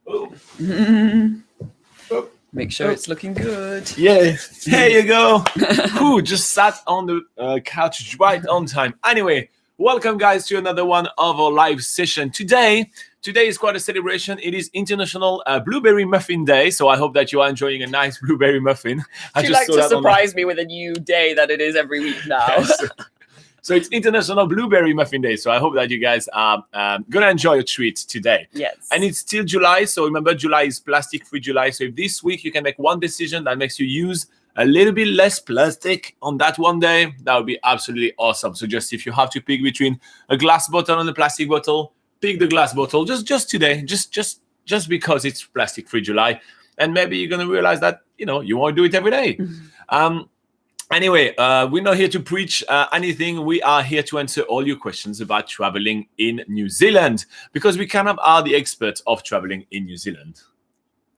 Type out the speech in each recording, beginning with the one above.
Oh. Oh. Make sure it's looking good. Yeah, there you go. Who just sat on the couch right on time. Anyway, welcome guys to another one of our live session. Today is quite a celebration. It is International Blueberry Muffin Day, so I hope that you are enjoying a nice blueberry muffin. You like to surprise me with a new day that it is every week now. Yes. So it's International Blueberry Muffin Day. So I hope that you guys are going to enjoy a treat today. Yes. And it's still July. So remember, July is plastic-free July. So if this week you can make one decision that makes you use a little bit less plastic on that one day, that would be absolutely awesome. So just if you have to pick between a glass bottle and a plastic bottle, pick the glass bottle just today, just because it's plastic-free July. And maybe you're going to realize that, you want to do it every day. Anyway, we're not here to preach anything. We are here to answer all your questions about traveling in New Zealand because we kind of are the experts of traveling in New Zealand.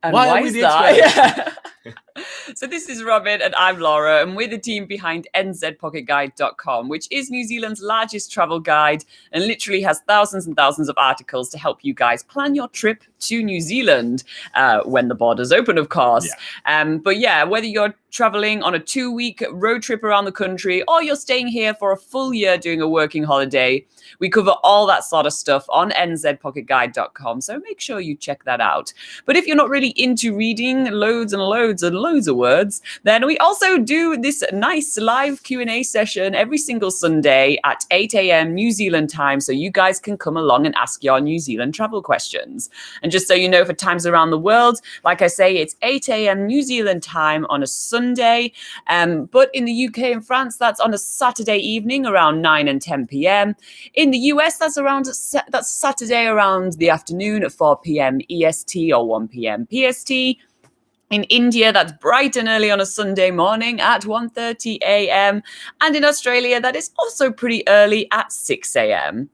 And why is that? So this is Robin and I'm Laura, and we're the team behind NZPocketGuide.com, which is New Zealand's largest travel guide and literally has thousands and thousands of articles to help you guys plan your trip to New Zealand when the borders open, of course. Yeah. But yeah, whether you're traveling on a 2-week road trip around the country or you're staying here for a full year doing a working holiday, we cover all that sort of stuff on NZPocketGuide.com. So make sure you check that out. But if you're not really into reading loads and loads and loads of words, then we also do this nice live Q&A session every single Sunday at 8 a.m. New Zealand time. So you guys can come along and ask your New Zealand travel questions. And just so you know, for times around the world, like I say, it's 8 a.m. New Zealand time on a Sunday. But in the UK and France, that's on a Saturday evening around 9 and 10 p.m. In the US, that's Saturday around the afternoon at 4 p.m. EST or 1 p.m. PST. In India, that's bright and early on a Sunday morning at 1:30 a.m. And in Australia, that is also pretty early at 6 a.m.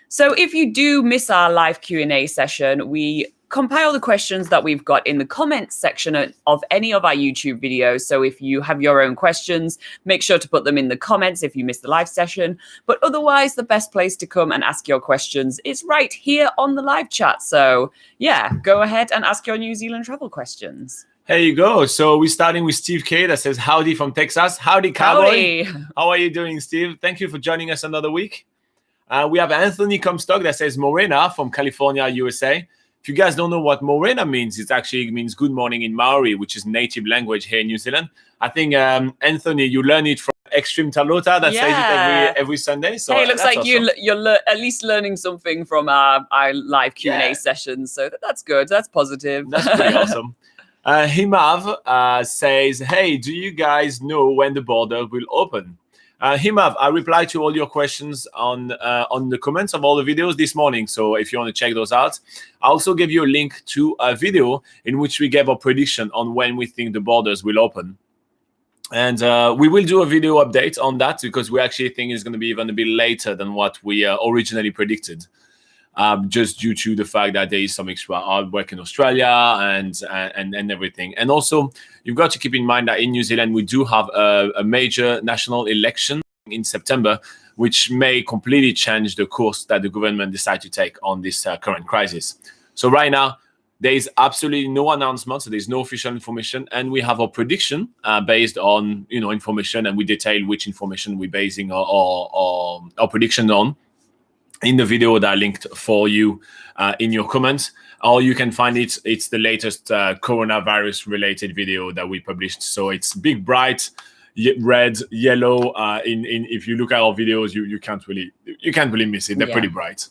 So if you do miss our live Q&A session, we compile the questions that we've got in the comments section of any of our YouTube videos. So if you have your own questions, make sure to put them in the comments if you missed the live session. But otherwise, the best place to come and ask your questions is right here on the live chat. So yeah, go ahead and ask your New Zealand travel questions. There you go. So we're starting with Steve K that says, howdy from Texas. Howdy, cowboy. Howdy. How are you doing, Steve? Thank you for joining us another week. We have Anthony Comstock that says Morena from California, USA. If you guys don't know what Morena means, it actually means good morning in Maori, which is native language here in New Zealand. I think, Anthony, you learn it from Extreme Talota that says it every Sunday. So hey, it looks like awesome. You're at least learning something from our live Q&A sessions. So that's good. That's positive. That's pretty awesome. Himav says, hey, do you guys know when the border will open? Himav, I replied to all your questions on the comments of all the videos this morning. So if you want to check those out, I also gave you a link to a video in which we gave a prediction on when we think the borders will open. And we will do a video update on that because we actually think it's going to be even a bit later than what we originally predicted. Just due to the fact that there is some extra hard work in Australia and everything. And also, you've got to keep in mind that in New Zealand, we do have a major national election in September, which may completely change the course that the government decide to take on this current crisis. So right now, there is absolutely no announcement, so there's no official information, and we have a prediction based on information, and we detail which information we're basing our prediction on in the video that I linked for you in your comments, or you can find it. It's the latest coronavirus related video that we published. So it's big, bright, red, yellow. If you look at our videos, you can't really miss it. They're pretty bright.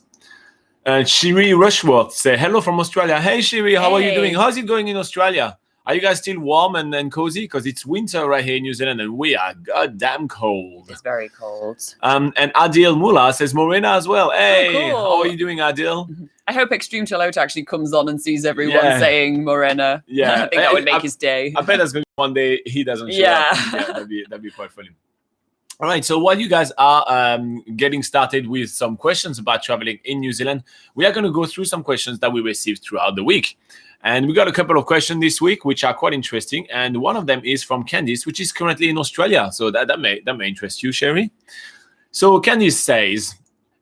Shiri Rushworth say hello from Australia. Hey Shiri, how are you doing? How's it going in Australia? Are you guys still warm and cozy? Because it's winter right here in New Zealand and we are goddamn cold. It's very cold. And Adil Mullah says Morena as well. Hey, cool. How are you doing, Adil? I hope Extreme Talota actually comes on and sees everyone saying Morena. Yeah. I think that would make his day. I bet there's going to be one day he doesn't show up. Yeah, that'd be quite funny. All right, so while you guys are getting started with some questions about traveling in New Zealand, we are going to go through some questions that we received throughout the week. And we got a couple of questions this week, which are quite interesting. And one of them is from Candice, which is currently in Australia. So that may interest you, Sherry. So Candice says,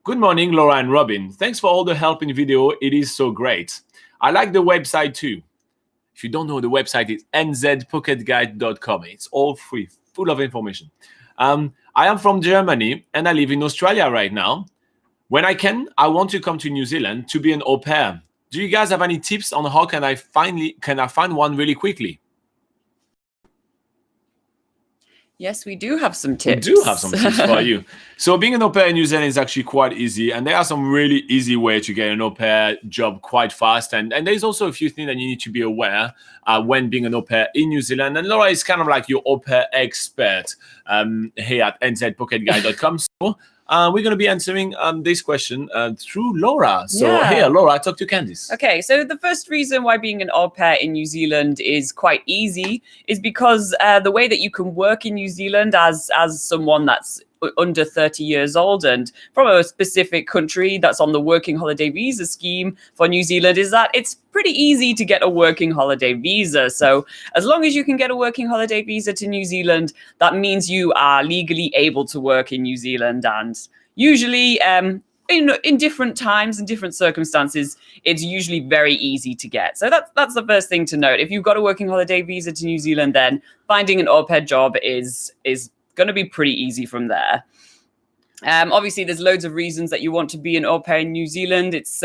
good morning, Laura and Robin. Thanks for all the help in video. It is so great. I like the website too. If you don't know, the website is nzpocketguide.com. It's all free, full of information. I am from Germany and I live in Australia right now. When I can, I want to come to New Zealand to be an au pair. Do you guys have any tips on how can I find one really quickly? Yes, we do have some tips. We do have some tips for you. So being an au pair in New Zealand is actually quite easy. And there are some really easy ways to get an au pair job quite fast. And there's also a few things that you need to be aware when being an au pair in New Zealand. And Laura is kind of like your au pair expert here at nzpocketguide.com. So we're going to be answering this question through Laura. So here, Laura, talk to Candice. Okay, so the first reason why being an au pair in New Zealand is quite easy is because the way that you can work in New Zealand as someone that's under 30 years old and from a specific country that's on the working holiday visa scheme for New Zealand is that it's pretty easy to get a working holiday visa. So as long as you can get a working holiday visa to New Zealand, that means you are legally able to work in New Zealand. And usually in different times and different circumstances, it's usually very easy to get. So that's the first thing to note. If you've got a working holiday visa to New Zealand, then finding an au pair job is going to be pretty easy from there. Obviously, there's loads of reasons that you want to be an au pair in New Zealand. It's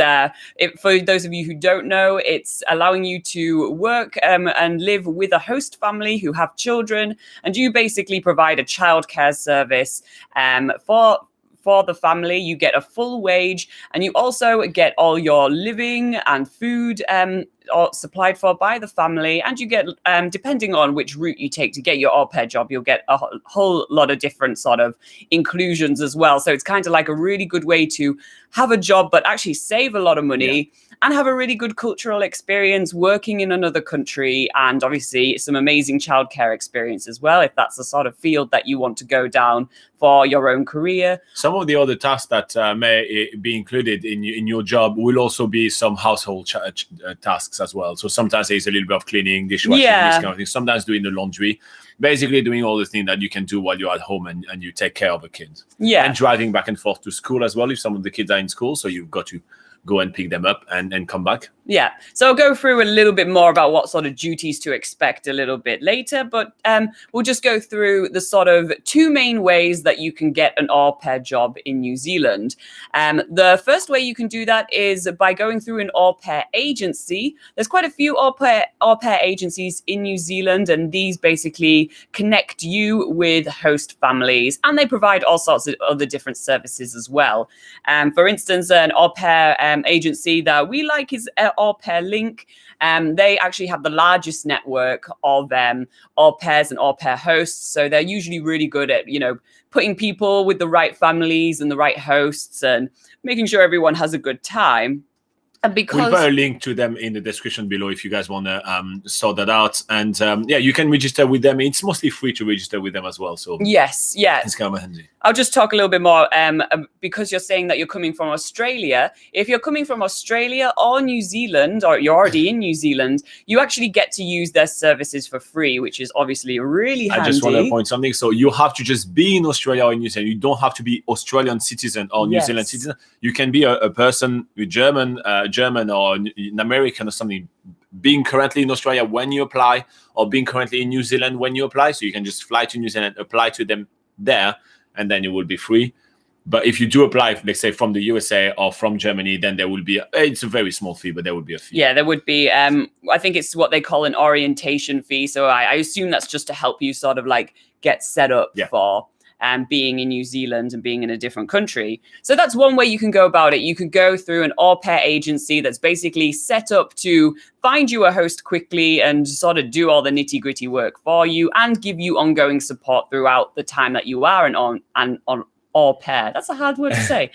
for those of you who don't know, it's allowing you to work and live with a host family who have children, and you basically provide a childcare service for the family. You get a full wage, and you also get all your living and food supplied for by the family, and you get depending on which route you take to get your au pair job, you'll get a whole lot of different sort of inclusions as well. So it's kind of like a really good way to have a job but actually save a lot of money and have a really good cultural experience working in another country, and obviously some amazing childcare experience as well, if that's the sort of field that you want to go down for your own career. Some of the other tasks that may be included in your job will also be some household tasks as well. So sometimes there's a little bit of cleaning, dishwashing, this kind of thing. Sometimes doing the laundry, basically doing all the things that you can do while you're at home and you take care of a kid. Yeah. And driving back and forth to school as well if some of the kids are in school. So you've got to go and pick them up and come back. Yeah. So I'll go through a little bit more about what sort of duties to expect a little bit later, but we'll just go through the sort of two main ways that you can get an au pair job in New Zealand. The first way you can do that is by going through an au pair agency. There's quite a few au pair agencies in New Zealand, and these basically connect you with host families, and they provide all sorts of other different services as well. For instance, an au pair agency that we like is Au Pair Link. They actually have the largest network of au pairs and au pair hosts. So they're usually really good at, putting people with the right families and the right hosts and making sure everyone has a good time. And because we'll put a link to them in the description below if you guys want to sort that out. And you can register with them. It's mostly free to register with them as well. So yes, it's kind of handy. I'll just talk a little bit more because you're saying that you're coming from Australia. If you're coming from Australia or New Zealand, or you're already in New Zealand, you actually get to use their services for free, which is obviously really handy. I just want to point something. So you have to just be in Australia or in New Zealand. You don't have to be Australian citizen or New Zealand citizen. You can be a person with German or an American or something, being currently in Australia when you apply, or being currently in New Zealand when you apply. So you can just fly to New Zealand, apply to them there, and then you will be free. But if you do apply, let's say from the USA or from Germany, then there will be it's a very small fee, but there would be a fee. Yeah, there would be. I think it's what they call an orientation fee. So I assume that's just to help you sort of like get set up for being in New Zealand and being in a different country. So that's one way you can go about it. You can go through an au pair agency that's basically set up to find you a host quickly and sort of do all the nitty gritty work for you and give you ongoing support throughout the time that you are on au pair. That's a hard word to say.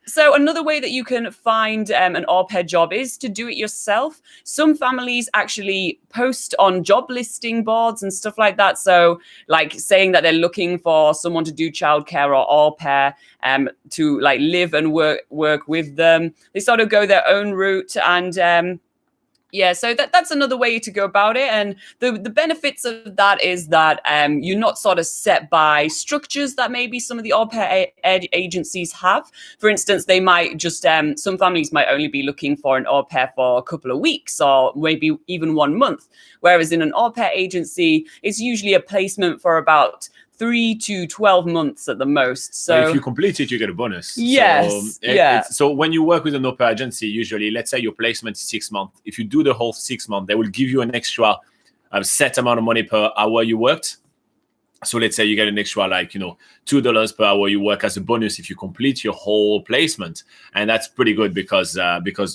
So another way that you can find an au pair job is to do it yourself. Some families actually post on job listing boards and stuff like that. So like saying that they're looking for someone to do childcare or au pair to like live and work with them. They sort of go their own route and Yeah, so that's another way to go about it. And the benefits of that is that you're not sort of set by structures that maybe some of the au pair agencies have. For instance, they might just, some families might only be looking for an au pair for a couple of weeks or maybe even 1 month. Whereas in an au pair agency, it's usually a placement for about 3 to 12 months at the most. So if you complete it, you get a bonus. Yes. So, so when you work with an au pair agency, usually, let's say your placement is 6 months. If you do the whole 6 months, they will give you an extra set amount of money per hour you worked. So let's say you get an extra, like, $2 per hour you work as a bonus if you complete your whole placement. And that's pretty good because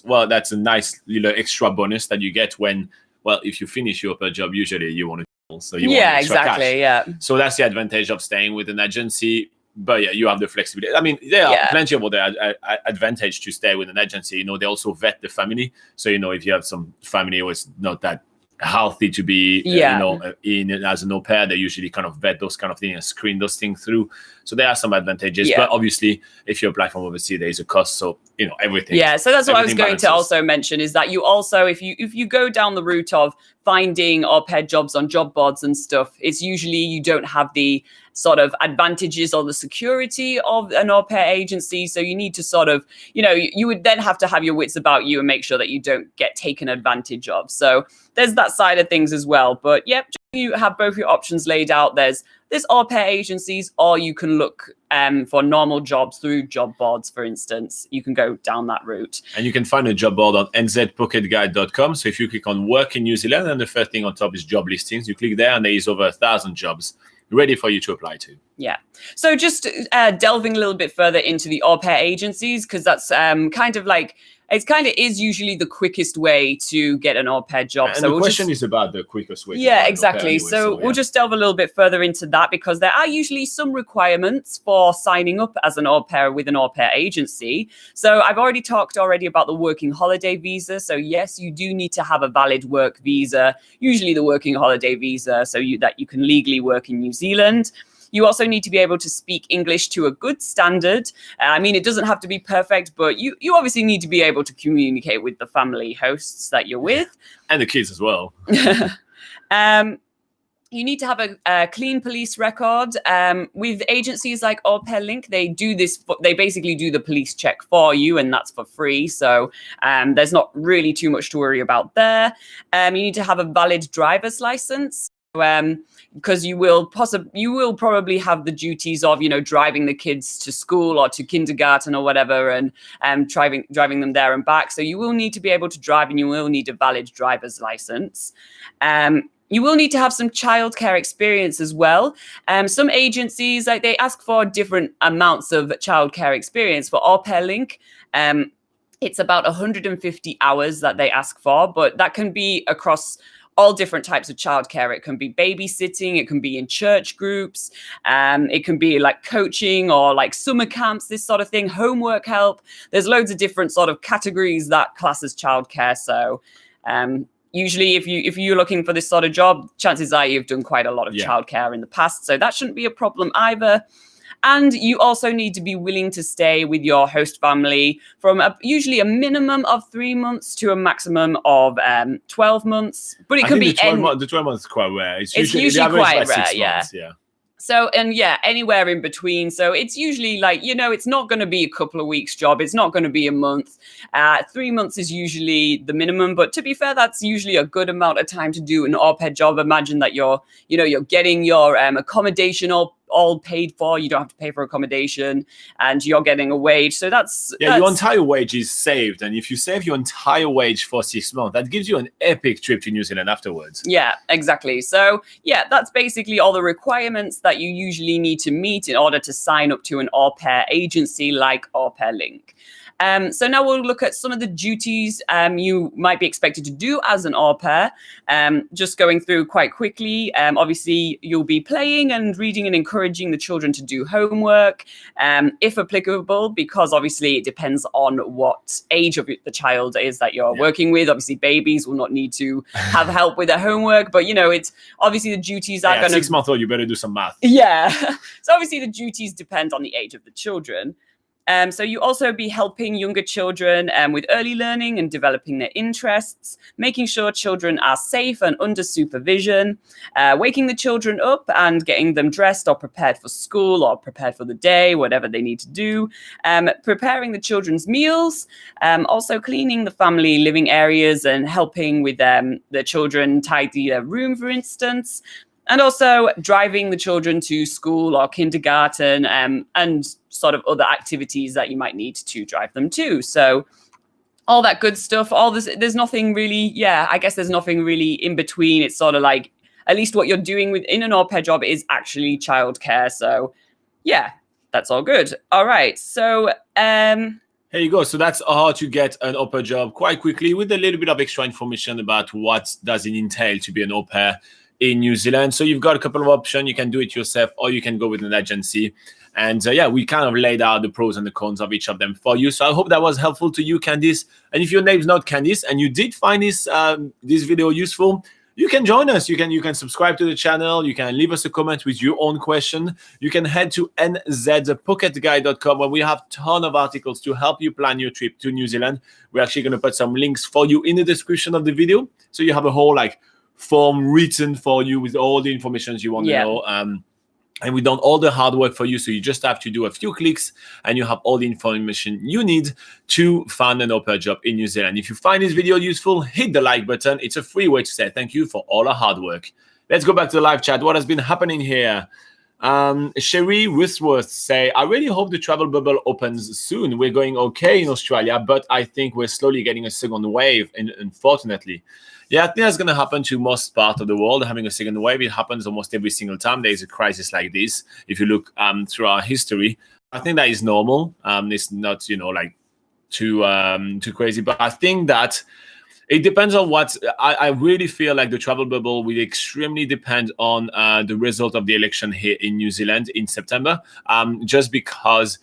well, that's a nice little extra bonus that you get when, well, if you finish your au pair job, usually you want to. So you want extra cash. So that's the advantage of staying with an agency. But yeah, you have the flexibility. I mean, there are plenty of other advantage to stay with an agency. They also vet the family. So if you have some family who is not that healthy to be in as an au pair, they usually kind of vet those kind of things and screen those things through. So there are some advantages, but obviously if you apply from overseas, there is a cost. So everything. Yeah, so that's what I was going to also mention, is that you also, if you go down the route of finding au pair jobs on job boards and stuff, it's usually you don't have the sort of advantages or the security of an au pair agency. So you need to sort of, you would then have to have your wits about you and make sure that you don't get taken advantage of. So there's that side of things as well. But you have both your options laid out. There's au pair agencies, or you can look for normal jobs through job boards, for instance. You can go down that route. And you can find a job board on NZPocketGuide.com. So if you click on work in New Zealand, and the first thing on top is job listings, you click there and there is over 1,000 jobs ready for you to apply to. Yeah. So just delving a little bit further into the au pair agencies, because that's it is usually the quickest way to get an au pair job. And so the question is about the quickest way. Yeah, exactly. Anyway, so we'll just delve a little bit further into that, because there are usually some requirements for signing up as an au pair with an au pair agency. So I've already talked about the working holiday visa. So yes, you do need to have a valid work visa, usually the working holiday visa, so that you can legally work in New Zealand. You also need to be able to speak English to a good standard. I mean, it doesn't have to be perfect, but you obviously need to be able to communicate with the family hosts that you're with. And the kids as well. You need to have a clean police record. With agencies like Au Pair Link, they do this. They basically do the police check for you, and that's for free. So there's not really too much to worry about there. You need to have a valid driver's license. Because you will probably have the duties of driving the kids to school or to kindergarten or whatever, and driving them there and back. So you will need to be able to drive, and you will need a valid driver's license. You will need to have some childcare experience as well. Some agencies, they ask for different amounts of childcare experience. For Au Pair Link, it's about 150 hours that they ask for, but that can be across all different types of childcare. It can be babysitting, it can be in church groups, it can be like coaching or like summer camps, this sort of thing, homework help. There's loads of different sort of categories that class as childcare. So usually if you're looking for this sort of job, chances are you've done quite a lot of childcare in the past. So that shouldn't be a problem either. And you also need to be willing to stay with your host family from usually a minimum of 3 months to a maximum of 12 months. But it could be the 12 months is quite rare. It's usually quite rare. 6 months, yeah. So, and anywhere in between. So it's usually it's not going to be a couple of weeks job. It's not going to be a month. 3 months is usually the minimum. But to be fair, that's usually a good amount of time to do an au pair job. Imagine that you're getting your accommodation all paid for. You don't have to pay for accommodation, and you're getting a wage. So that's your entire wage is saved. And if you save your entire wage for 6 months, that gives you an epic trip to New Zealand afterwards. Yeah, exactly. So that's basically all the requirements that you usually need to meet in order to sign up to an au pair agency like Au Pair Link. So now we'll look at some of the duties you might be expected to do as an au pair. Just going through quite quickly. Obviously, you'll be playing and reading and encouraging the children to do homework, if applicable, because obviously it depends on what age of the child is that you're working with. Obviously, babies will not need to have help with their homework, but it's obviously the duties are going to... 6 months old, you better do some math. Yeah. So obviously the duties depend on the age of the children. So you also be helping younger children with early learning and developing their interests, making sure children are safe and under supervision, waking the children up and getting them dressed or prepared for school or prepared for the day, whatever they need to do, preparing the children's meals, also cleaning the family living areas and helping with the children tidy their room, for instance, and also driving the children to school or kindergarten and sort of other activities that you might need to drive them to. So all that good stuff, all this, there's nothing really, I guess there's nothing really in between. It's sort of like, at least what you're doing within an au pair job is actually childcare. So yeah, that's all good. All right. So here you go. So that's how to get an au pair job quite quickly with a little bit of extra information about what does it entail to be an au pair in New Zealand. So you've got a couple of options. You can do it yourself or you can go with an agency. And we kind of laid out the pros and the cons of each of them for you. So I hope that was helpful to you, Candice. And if your name's not Candice and you did find this video useful, you can join us. You can subscribe to the channel. You can leave us a comment with your own question. You can head to NZPocketGuide.com where we have a ton of articles to help you plan your trip to New Zealand. We're actually going to put some links for you in the description of the video. So you have a whole form written for you with all the information you want to know. And we've done all the hard work for you. So you just have to do a few clicks and you have all the information you need to find an au pair job in New Zealand. If you find this video useful, hit the like button. It's a free way to say thank you for all our hard work. Let's go back to the live chat. What has been happening here? Sherry Ruthworth say, I really hope the travel bubble opens soon. We're going okay in Australia, but I think we're slowly getting a second wave, unfortunately. Yeah, I think that's going to happen to most part of the world, having a second wave. It happens almost every single time there is a crisis like this. If you look through our history, I think that is normal. It's not, too crazy. But I think that it depends on what I really feel like the travel bubble will extremely depend on the result of the election here in New Zealand in September, just because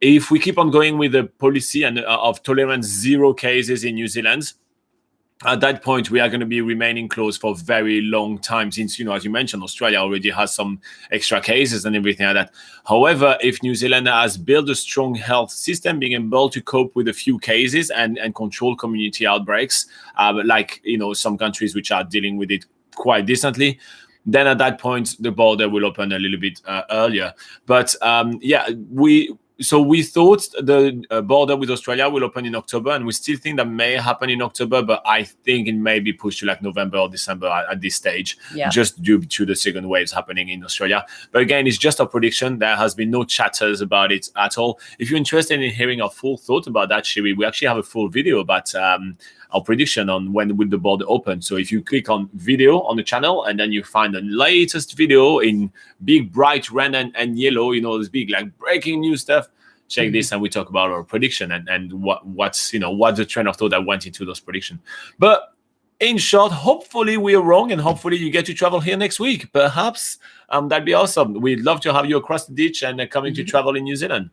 if we keep on going with the policy and of tolerance, 0 cases in New Zealand, at that point, we are going to be remaining closed for a very long time since, as you mentioned, Australia already has some extra cases and everything like that. However, if New Zealand has built a strong health system, being able to cope with a few cases and control community outbreaks, some countries which are dealing with it quite decently, then at that point, the border will open a little bit earlier. But we thought the border with Australia will open in October, and we still think that may happen in October, but I think it may be pushed to November or December at this stage, just due to the second waves happening in Australia. But again, it's just a prediction. There has been no chatters about it at all. If you're interested in hearing our full thought about that, Sherry, we actually have a full video about our prediction on when will the border open. So if you click on video on the channel and then you find the latest video in big bright red and yellow, this big breaking news stuff, check this and we talk about our prediction and what's the train of thought that went into those predictions. But in short, hopefully we're wrong and hopefully you get to travel here next week. Perhaps that'd be awesome. We'd love to have you across the ditch and coming to travel in New Zealand.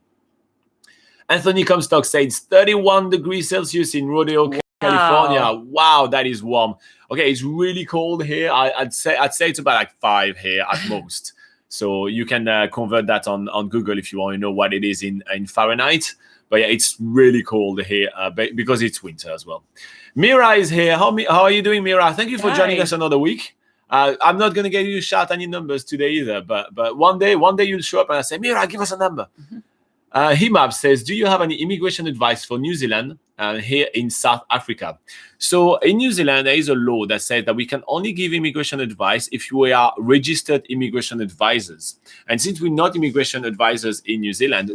Anthony Comstock says 31 degrees Celsius in Rodeo, California. Wow, that is warm. Okay, it's really cold here. I'd say it's about 5 here at most. So you can convert that on Google if you want to know what it is in Fahrenheit. But yeah, it's really cold here because it's winter as well. Mira is here. How are you doing, Mira? Thank you for joining us another week. I'm not going to get you to shout any numbers today either. But one day you'll show up and I say, Mira, give us a number. Himab says, do you have any immigration advice for New Zealand here in South Africa? So in New Zealand, there is a law that says that we can only give immigration advice if we are registered immigration advisors. And since we're not immigration advisors in New Zealand,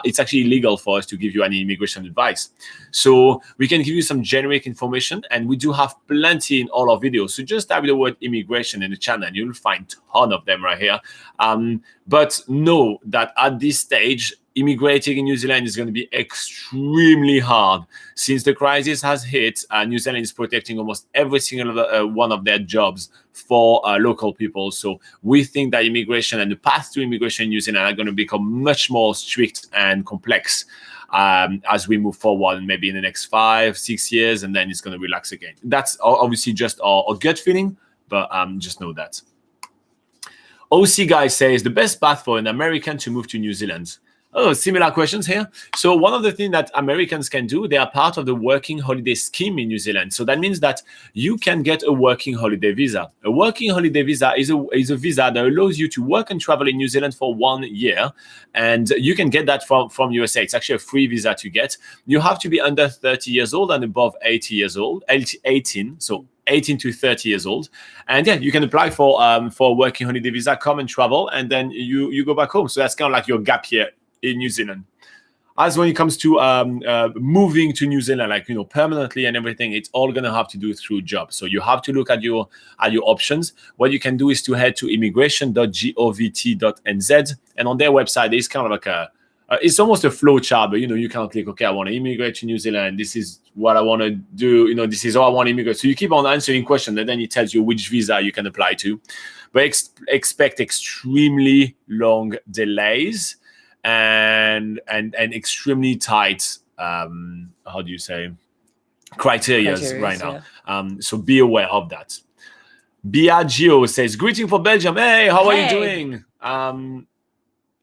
it's actually illegal for us to give you any immigration advice. So we can give you some generic information, and we do have plenty in all our videos. So just type the word immigration in the channel, and you'll find a ton of them right here. But know that at this stage, immigrating in New Zealand is going to be extremely hard. Since the crisis has hit, New Zealand is protecting almost every single one of their jobs for local people. So we think that immigration and the path to immigration in New Zealand are going to become much more strict and complex as we move forward, maybe in the next 5-6 years, and then it's going to relax again. That's obviously just our gut feeling, but just know that. OC Guy says, the best path for an American to move to New Zealand. Oh, similar questions here. So one of the things that Americans can do, they are part of the working holiday scheme in New Zealand. So that means that you can get a working holiday visa. A working holiday visa is a visa that allows you to work and travel in New Zealand for 1 year. And you can get that from USA. It's actually a free visa to get. You have to be under 30 years old and above 80 years old, 18. So 18 to 30 years old, and yeah, you can apply for a working holiday visa, come and travel, and then you go back home. So that's kind of like your gap year in New Zealand. As when it comes to moving to New Zealand, like permanently and everything, it's all gonna have to do through jobs. So you have to look at your options. What you can do is to head to immigration.govt.nz, and on their website, there's kind of like it's almost a flow chart, but you can click, okay, I want to immigrate to New Zealand. This is what I want to do. This is how I want to immigrate. So you keep on answering questions, and then it tells you which visa you can apply to. But expect extremely long delays and extremely tight, how do you say, criteria right now. Yeah. So be aware of that. Biagio says, greeting for Belgium. Hey, how are you doing?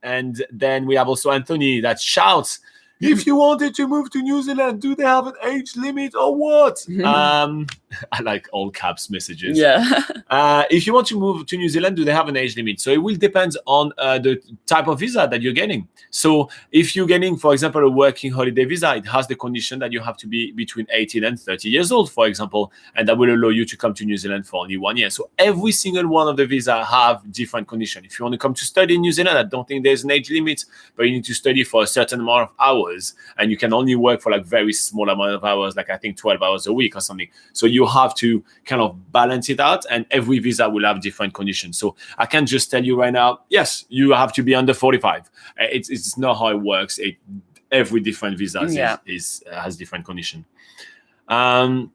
And then we have also Anthony that shouts, if you wanted to move to New Zealand, do they have an age limit or what? I like all caps messages. Yeah. If you want to move to New Zealand, do they have an age limit? So it will depend on the type of visa that you're getting. So if you're getting, for example, a working holiday visa, it has the condition that you have to be between 18 and 30 years old, for example, and that will allow you to come to New Zealand for only 1 year. So every single one of the visa have different conditions. If you want to come to study in New Zealand, I don't think there's an age limit, but you need to study for a certain amount of hours, and you can only work for like very small amount of hours, like I think 12 hours a week or something. So you have to kind of balance it out, and every visa will have different conditions. So I can't just tell you right now, yes, you have to be under 45. It's not how it works. Every different visa has different condition. Himanshu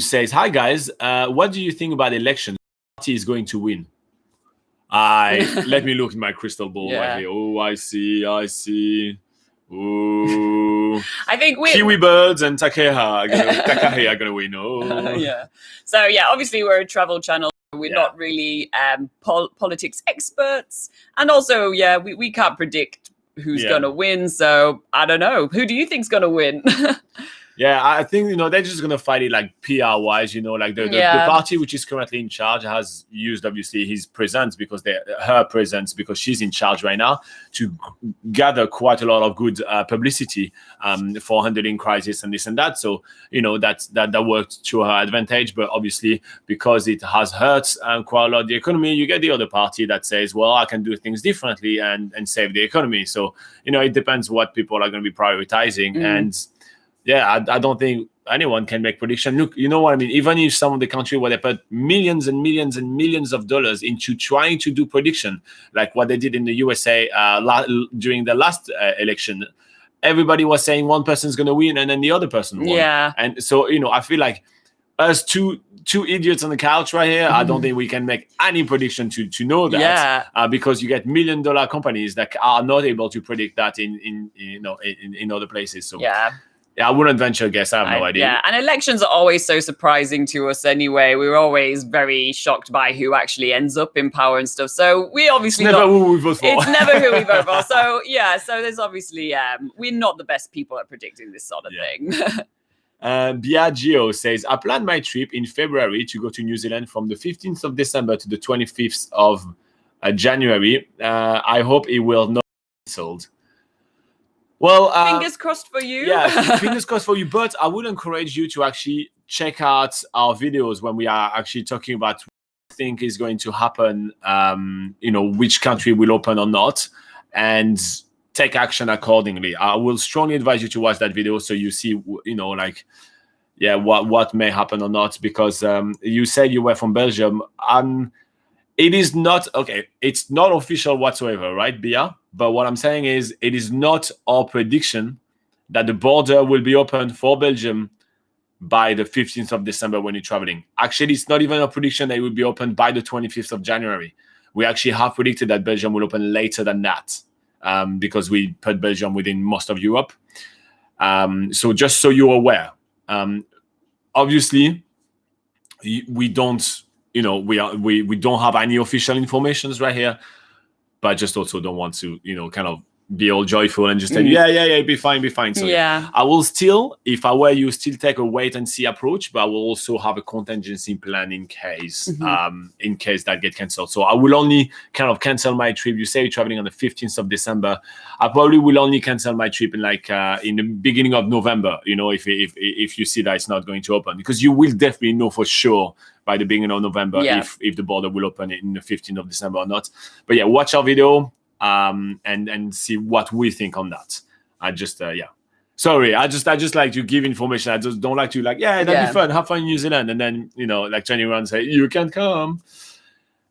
says, hi guys, what do you think about elections? Which party is going to win? Let me look in my crystal ball right here. Oh, I see. Ooh. I think Kiwi Birds and Takahe are going to win. Oh. Yeah. So, obviously we're a travel channel. We're not really politics experts. And also, we can't predict who's going to win. So, I don't know. Who do you think's going to win? Yeah, I think, they're just going to fight it like PR-wise, like the party which is currently in charge has used, obviously, her presence, because she's in charge right now, to gather quite a lot of good publicity for handling crisis and this and that. So, that worked to her advantage. But obviously, because it has hurt quite a lot the economy, you get the other party that says, well, I can do things differently and save the economy. So, it depends what people are going to be prioritizing. And I don't think anyone can make prediction. Look, you know what I mean? Even if some of the country where they put millions and millions and millions of dollars into trying to do prediction, like what they did in the USA during the last election, everybody was saying one person's going to win and then the other person won. Yeah. And so, I feel like us two idiots on the couch right here, I don't think we can make any prediction to know that. Because you get $1 million companies that are not able to predict that in other places. So I wouldn't venture a guess. I have no idea. Yeah, and elections are always so surprising to us anyway. We're always very shocked by who actually ends up in power and stuff. So we obviously never who we vote for. It's never who we vote for. So so there's obviously we're not the best people at predicting this sort of thing. Biagio says, I planned my trip in February to go to New Zealand from the 15th of December to the 25th of January. I hope it will not be cancelled. Well, fingers crossed for you. Yeah, fingers crossed for you. But I would encourage you to actually check out our videos when we are actually talking about what I think is going to happen, which country will open or not, and take action accordingly. I will strongly advise you to watch that video so you see, what may happen or not, because you said you were from Belgium. It is not, it's not official whatsoever, right, Bia? But what I'm saying is it is not our prediction that the border will be open for Belgium by the 15th of December when you're traveling. Actually, it's not even a prediction that it will be open by the 25th of January. We actually have predicted that Belgium will open later than that because we put Belgium within most of Europe. So just so you're aware, obviously, we don't, we don't have any official information right here. but I just also don't want to, kind of be all joyful and just tell you, yeah, be fine. So I will still, if I were you, still take a wait and see approach, but I will also have a contingency plan in case that get cancelled. So I will only kind of cancel my trip. You say you're traveling on the 15th of December. I probably will only cancel my trip in in the beginning of November, if you see that it's not going to open, because you will definitely know for sure by the beginning of November if the border will open in the 15th of December or not. But yeah, watch our video. And see what we think on that. Sorry, I just like to give information. I just don't like to that'd be fun, have fun in New Zealand, and then turning around and say you can't come.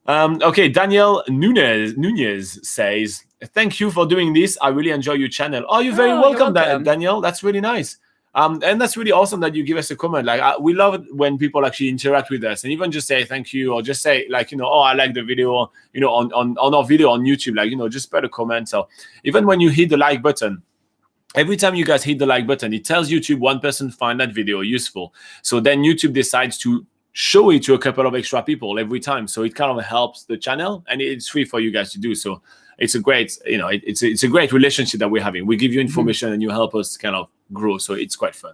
Okay, Daniel Nunez says, thank you for doing this. I really enjoy your channel. Oh, you're very welcome, Daniel. That's really nice. And that's really awesome that you give us a comment. We love it when people actually interact with us and even just say thank you, or just say oh, I like the video, on our video on YouTube, just put a comment. So even when you hit the like button, every time you guys hit the like button, it tells YouTube one person find that video useful. So then YouTube decides to show it to a couple of extra people every time. So it kind of helps the channel, and it's free for you guys to do. So it's a great, it's a great relationship that we're having. We give you information and you help us kind of grow. So it's quite fun.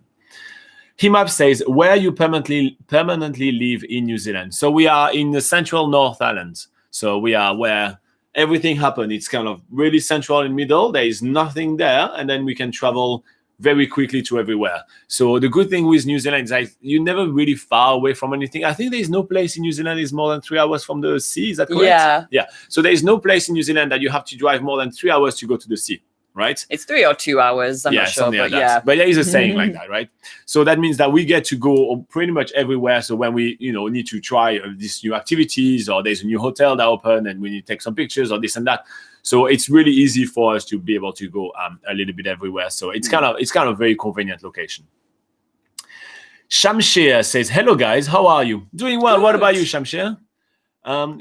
Himab says, where you permanently live in New Zealand? So we are in the central North Island. So we are where everything happened. It's kind of really central in middle. There is nothing there. And then we can travel very quickly to everywhere. So the good thing with New Zealand is that you're never really far away from anything. I think there's no place in New Zealand is more than 3 hours from the sea. Is that correct? Yeah. So there is no place in New Zealand that you have to drive more than 3 hours to go to the sea, right? It's 3 or 2 hours. I'm not sure, but yeah. But there is a saying like that, right? So that means that we get to go pretty much everywhere. So when we, need to try these new activities, or there's a new hotel that open and we need to take some pictures or this and that. So it's really easy for us to be able to go a little bit everywhere. So it's kind of a very convenient location. Shamshir says, hello guys, how are you? Doing well. Good. What about you, Shamshir?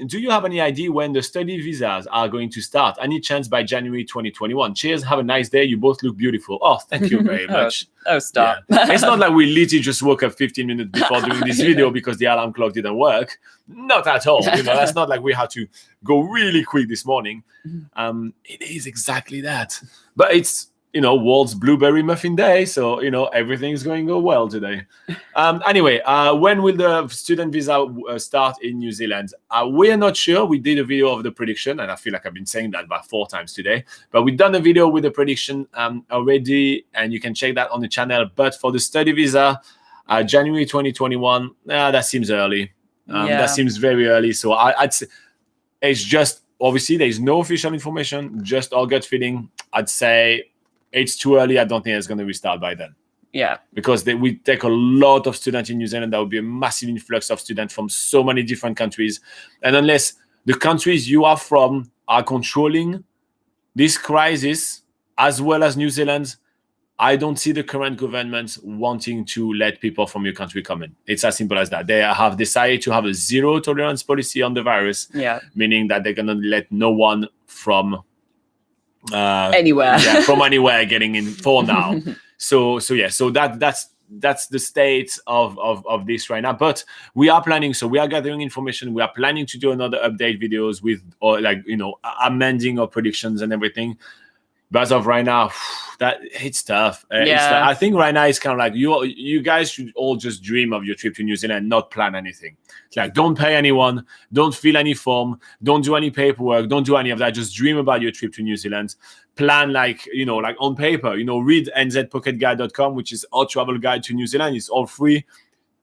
Do you have any idea when the study visas are going to start? Any chance by January 2021? Cheers. Have a nice day. You both look beautiful. Oh, thank you very much. Stop. Yeah. It's not like we literally just woke up 15 minutes before doing this video because the alarm clock didn't work. Not at all. That's not like we had to go really quick this morning. It is exactly that. But it's, World's Blueberry Muffin Day. So, everything's going to go well today. Anyway, when will the student visa start in New Zealand? We're not sure. We did a video of the prediction, and I feel like I've been saying that about 4 times today. But we've done a video with the prediction already, and you can check that on the channel. But for the study visa, January 2021, that seems early. That seems very early. So I'd say it's just, obviously, there's no official information, just our gut feeling. I'd say it's too early. I don't think it's going to restart by then. Yeah. Because we take a lot of students in New Zealand. There will be a massive influx of students from so many different countries. And unless the countries you are from are controlling this crisis, as well as New Zealand, I don't see the current government wanting to let people from your country come in. It's as simple as that. They have decided to have a zero tolerance policy on the virus, meaning that they're going to let no one from anywhere from anywhere getting in for now. So that's the state of this right now. But we are planning, so we are gathering information. We are planning to do another update videos with, or amending our predictions and everything. But as of right now, that it's tough. I think right now it's kind of like you guys should all just dream of your trip to New Zealand, not plan anything. It's like, don't pay anyone, don't fill any form, don't do any paperwork, don't do any of that. Just dream about your trip to New Zealand. Plan like on paper. Read nzpocketguide.com, which is our travel guide to New Zealand. It's all free.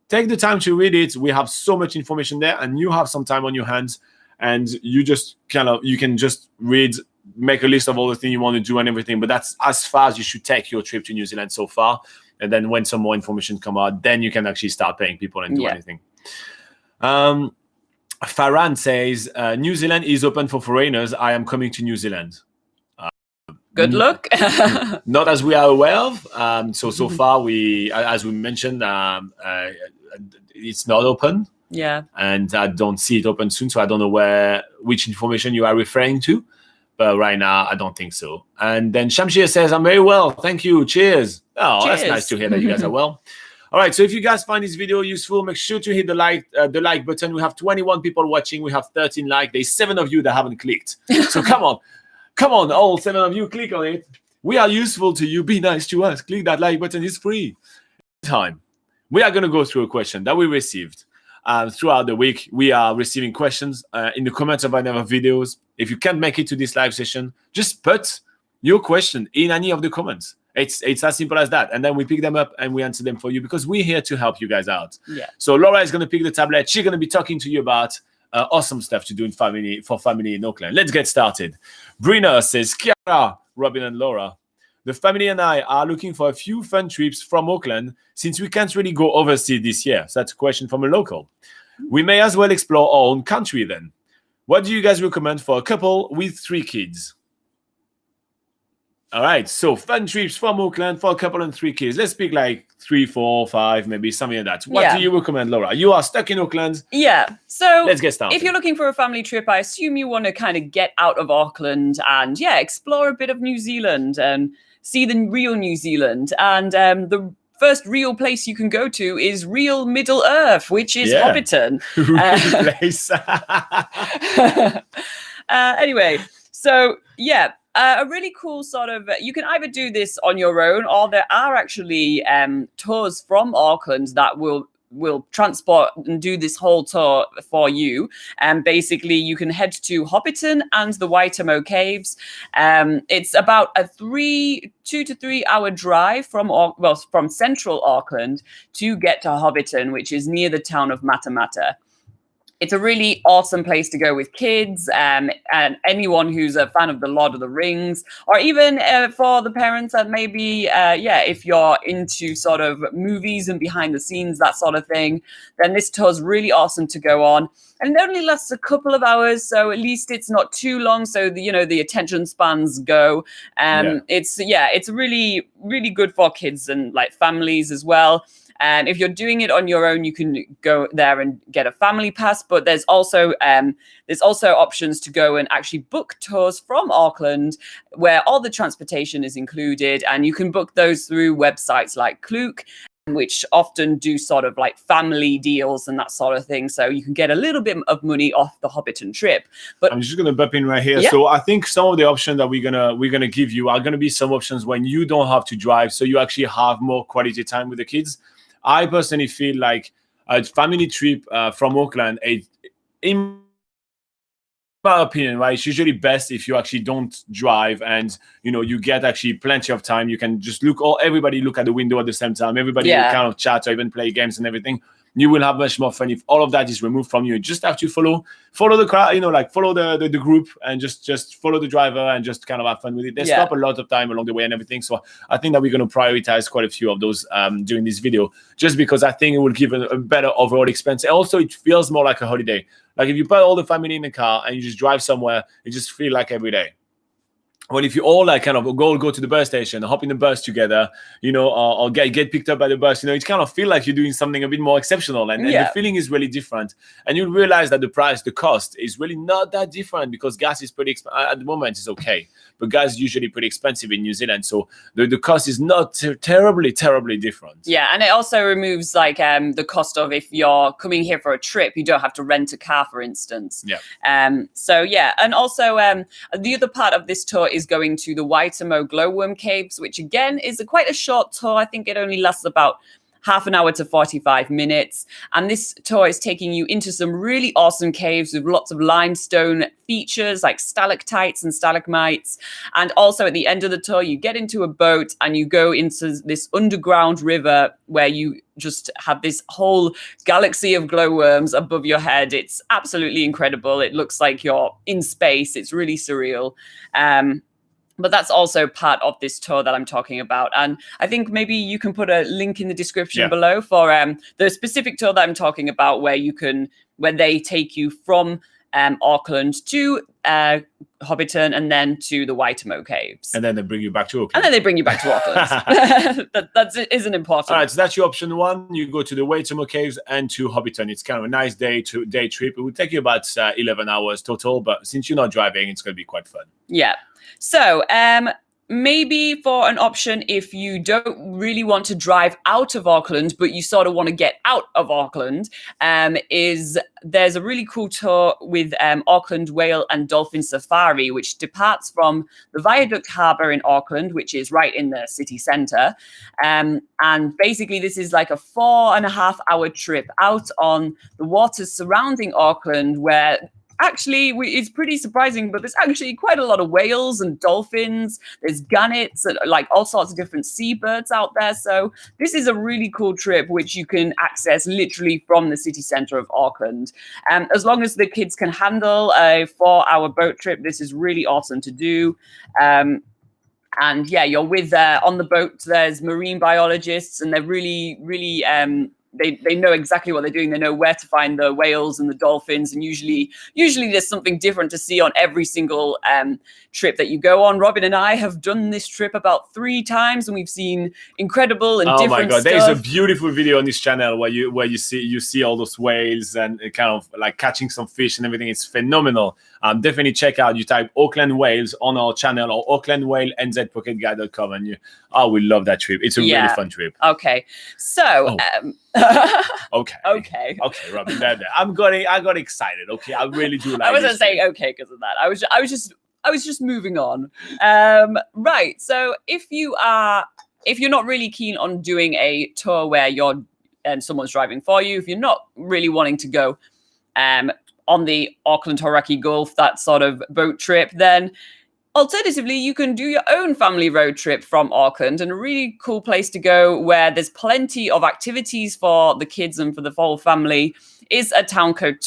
Take the time to read it. We have so much information there, and you have some time on your hands, and you can just read. Make a list of all the things you want to do and everything, but that's as far as you should take your trip to New Zealand so far. And then when some more information come out, then you can actually start paying people and do anything. Farhan says, New Zealand is open for foreigners. I am coming to New Zealand. Good luck. Not as we are aware of. So far, as we mentioned, it's not open. Yeah. And I don't see it open soon, so I don't know which information you are referring to. But right now, I don't think so. And then Shamshir says, I'm very well. Thank you. Cheers. Oh, Cheers. That's nice to hear that you guys are well. All right, so if you guys find this video useful, make sure to hit the like button. We have 21 people watching. We have 13 likes. There's 7 of you that haven't clicked. So come on, all 7 of you, click on it. We are useful to you. Be nice to us. Click that like button. It's free. We are going to go through a question that we received throughout the week. We are receiving questions in the comments of our videos. If you can't make it to this live session, just put your question in any of the comments. It's as simple as that. And then we pick them up and we answer them for you because we're here to help you guys out. Yeah. So Laura is going to pick the tablet. She's going to be talking to you about awesome stuff to do for family in Auckland. Let's get started. Brina says, Kiara, Robin and Laura, the family and I are looking for a few fun trips from Auckland since we can't really go overseas this year. So that's a question from a local. We may as well explore our own country then. What do you guys recommend for a couple with 3 kids? All right, so fun trips from Auckland for a couple and 3 kids. Let's pick like 3, 4, 5, maybe something like that. What do you recommend, Laura? You are stuck in Auckland. Yeah, so let's get started. If you're looking for a family trip, I assume you want to kind of get out of Auckland and explore a bit of New Zealand and see the real New Zealand. And the first real place you can go to is real Middle Earth, which is Hobbiton. Real place. Anyway, so a really cool sort of, you can either do this on your own, or there are actually tours from Auckland that will transport and do this whole tour for you. And basically you can head to Hobbiton and the Waitomo Caves. It's about a 2 to 3 hour drive from central Auckland to get to Hobbiton, which is near the town of Matamata. It's a really awesome place to go with kids and anyone who's a fan of the Lord of the Rings, or even for the parents that maybe, if you're into sort of movies and behind the scenes, that sort of thing, then this tour is really awesome to go on. And it only lasts a couple of hours, so at least it's not too long, so the attention spans go. It's really, really good for kids and like families as well. And if you're doing it on your own, you can go there and get a family pass. But there's also options to go and actually book tours from Auckland, where all the transportation is included, and you can book those through websites like Klook, which often do sort of like family deals and that sort of thing. So you can get a little bit of money off the Hobbiton trip. But I'm just gonna bump in right here. Yeah. So I think some of the options that we're gonna give you are gonna be some options when you don't have to drive, so you actually have more quality time with the kids. I personally feel like a family trip from Auckland, in my opinion, right, it's usually best if you actually don't drive and you get actually plenty of time. You can just everybody look at the window at the same time. Everybody will kind of chat or even play games and everything. You will have much more fun if all of that is removed from you. You just have to follow the crowd, follow the group and just follow the driver and just kind of have fun with it. They stop a lot of time along the way and everything. So I think that we're going to prioritize quite a few of those during this video, just because I think it will give a better overall experience. And also it feels more like a holiday. Like if you put all the family in the car and you just drive somewhere, it just feels like every day. Well, if you all like kind of go to the bus station, hop in the bus together, or get picked up by the bus, it kind of feel like you're doing something a bit more exceptional, and the feeling is really different. And you realize that the cost is really not that different, because gas is pretty at the moment it's okay, but gas is usually pretty expensive in New Zealand, so the cost is not terribly different. Yeah, and it also removes like the cost of, if you're coming here for a trip, you don't have to rent a car, for instance. And also the other part of this tour is going to the Waitomo Glowworm Caves, which again is quite a short tour. I think it only lasts about half an hour to 45 minutes. And this tour is taking you into some really awesome caves with lots of limestone features like stalactites and stalagmites. And also at the end of the tour, you get into a boat and you go into this underground river where you just have this whole galaxy of glowworms above your head. It's absolutely incredible. It looks like you're in space. It's really surreal. But that's also part of this tour that I'm talking about. And I think maybe you can put a link in the description below for the specific tour that I'm talking about, where they take you from Auckland to Hobbiton and then to the Waitomo Caves. And then they bring you back to Auckland. That is an important. All right, so that's your option 1. You go to the Waitomo Caves and to Hobbiton. It's kind of a nice day trip. It will take you about 11 hours total, but since you're not driving, it's going to be quite fun. Yeah. So maybe for an option if you don't really want to drive out of Auckland, but you sort of want to get out of Auckland, is there's a really cool tour with Auckland Whale and Dolphin Safari, which departs from the Viaduct Harbour in Auckland, which is right in the city centre. And basically this is like a 4.5-hour trip out on the waters surrounding Auckland, where actually, it's pretty surprising, but there's actually quite a lot of whales and dolphins. There's gannets and like all sorts of different seabirds out there. So this is a really cool trip, which you can access literally from the city centre of Auckland. As long as the kids can handle a 4-hour boat trip, this is really awesome to do. And yeah, you're with on the boat, there's marine biologists, and they're really, really they know exactly what they're doing. They know where to find the whales and the dolphins, and usually there's something different to see on every single trip that you go on. Robin and I have done this trip about 3 times, and we've seen incredible and different stuff. Oh my God, there's a beautiful video on this channel where you see all those whales and kind of like catching some fish and everything. It's phenomenal. Definitely check out. You type Auckland Whales on our channel or Auckland Whale NZPocketGuide.com, and we love that trip. It's a really fun trip. Okay, so. Okay, Robin. There. I got excited. Okay, I really do like. I wasn't saying okay because of that. I was just moving on. Right. So if you're not really keen on doing a tour where someone's driving for you, if you're not really wanting to go on the Auckland Hauraki Gulf, that sort of boat trip, then alternatively, you can do your own family road trip from Auckland, and a really cool place to go where there's plenty of activities for the kids and for the whole family is a town called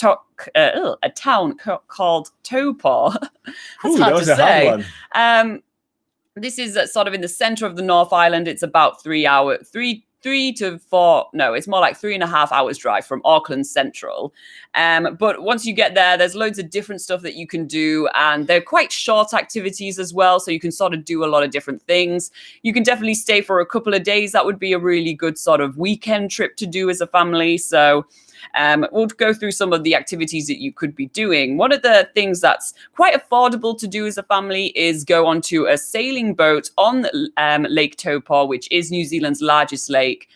Taupo. That's hard to say. This is sort of in the center of the North Island. It's about 3 to 4, no, it's more like 3.5 hours drive from Auckland Central. But once you get there, there's loads of different stuff that you can do, and they're quite short activities as well, so you can sort of do a lot of different things. You can definitely stay for a couple of days. That would be a really good sort of weekend trip to do as a family. So we'll go through some of the activities that you could be doing. One of the things that's quite affordable to do as a family is go onto a sailing boat on Lake Taupo, which is New Zealand's largest lake.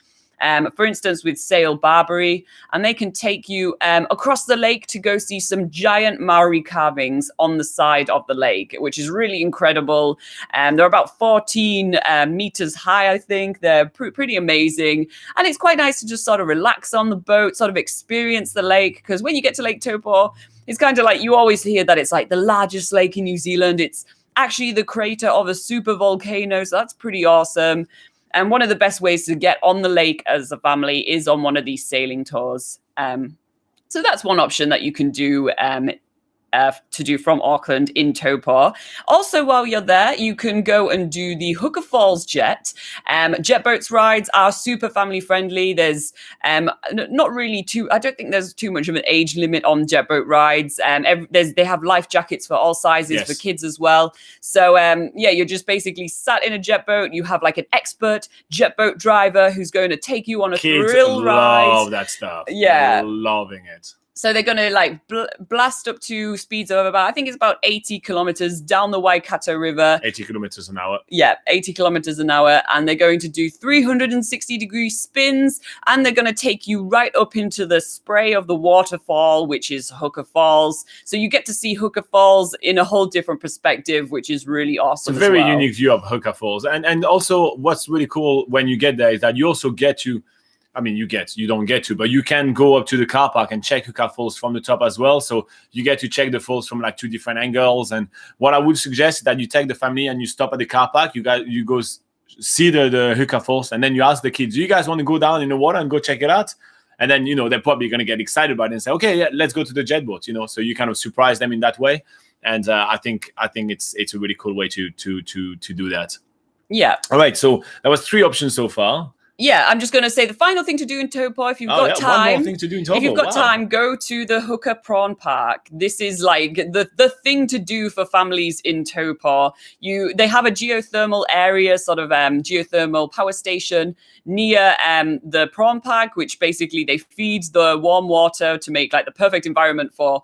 For instance, with Sail Barbary, and they can take you across the lake to go see some giant Maori carvings on the side of the lake, which is really incredible. They're about 14 meters high, I think. They're pretty amazing. And it's quite nice to just sort of relax on the boat, sort of experience the lake, because when you get to Lake Taupo, it's kind of like you always hear that it's like the largest lake in New Zealand. It's actually the crater of a super volcano, so that's pretty awesome. And one of the best ways to get on the lake as a family is on one of these sailing tours. So that's one option that you can do to do from Auckland in Taupo. Also, while you're there, you can go and do the Huka Falls jet. Jet boats rides are super family friendly. There's not really I don't think there's too much of an age limit on jet boat rides. They have life jackets for all sizes, for kids as well. So you're just basically sat in a jet boat. You have like an expert jet boat driver who's going to take you on a thrill ride. Kids love that stuff. Yeah. They're loving it. So they're going to like blast up to speeds of I think it's about 80 kilometers down the Waikato River. 80 kilometers an hour. Yeah, 80 kilometers an hour. And they're going to do 360-degree spins. And they're going to take you right up into the spray of the waterfall, which is Huka Falls. So you get to see Huka Falls in a whole different perspective, which is really awesome. It's a very unique view of Huka Falls. And also what's really cool when you get there is that you also get to, you don't get to, but you can go up to the car park and check Huka Falls from the top as well. So you get to check the falls from like 2 different angles. And what I would suggest is that you take the family and you stop at the car park. You go see the Huka Falls, and then you ask the kids, do you guys want to go down in the water and go check it out? And then, they're probably going to get excited about it and say, okay, yeah, let's go to the jet boat, So you kind of surprise them in that way. And I think it's a really cool way to do that. Yeah. All right. So that was 3 options so far. Yeah, I'm just going to say the final thing to do in Taupo, if you've got time. One more thing to do in Taupo. If you've got time, go to the Huka Prawn Park. This is like the thing to do for families in Taupo. They have a geothermal area, sort of geothermal power station near the prawn park, which basically they feed the warm water to make like the perfect environment for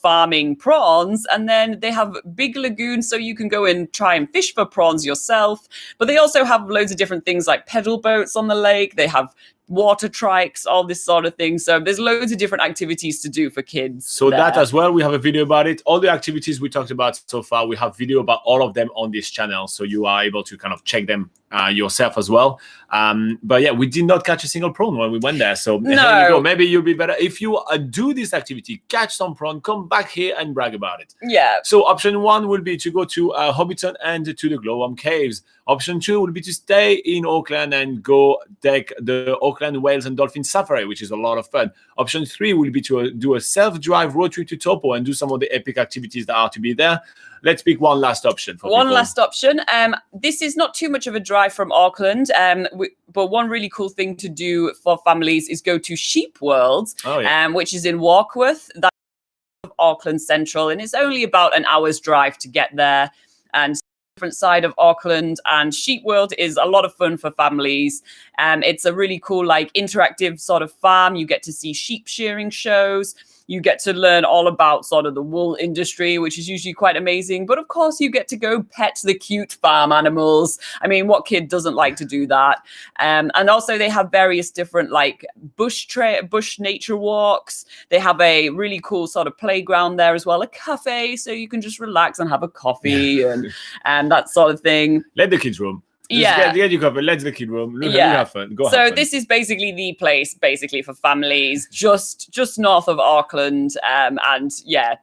farming prawns. And then they have big lagoons, so you can go and try and fish for prawns yourself. But they also have loads of different things like pedal boats on the lake. They have water trikes, all this sort of thing. So there's loads of different activities to do for kids. So that as well, we have a video about it. All the activities we talked about so far, we have video about all of them on this channel. So you are able to kind of check them yourself as well. But yeah, we did not catch a single prawn when we went there. So there you go. Maybe you'll be better. If you do this activity, catch some prawn, come back here and brag about it. Yeah. So option 1 will be to go to Hobbiton and to the Glowworm Caves. Option 2 will be to stay in Auckland and go take the Auckland Whales and Dolphin Safari, which is a lot of fun. Option 3 will be to do a self-drive road trip to Taupo and do some of the epic activities that are to be there. Let's pick one last option. Last option. This is not too much of a drive from Auckland, but one really cool thing to do for families is go to Sheep World, which is in Warkworth. That's Auckland Central, and it's only about an hour's drive to get there. And different side of Auckland, and Sheep World is a lot of fun for families. It's a really cool, like, interactive sort of farm. You get to see sheep shearing shows. You get to learn all about sort of the wool industry, which is usually quite amazing. But of course, you get to go pet the cute farm animals. I mean, what kid doesn't like to do that? And also they have various different like bush nature walks. They have a really cool sort of playground there as well, a cafe, so you can just relax and have a coffee and that sort of thing. Let the kids roam. Get you covered. Let the kid roam. You have fun. Go so have fun. This is basically the place, for families, just north of Auckland. And yeah,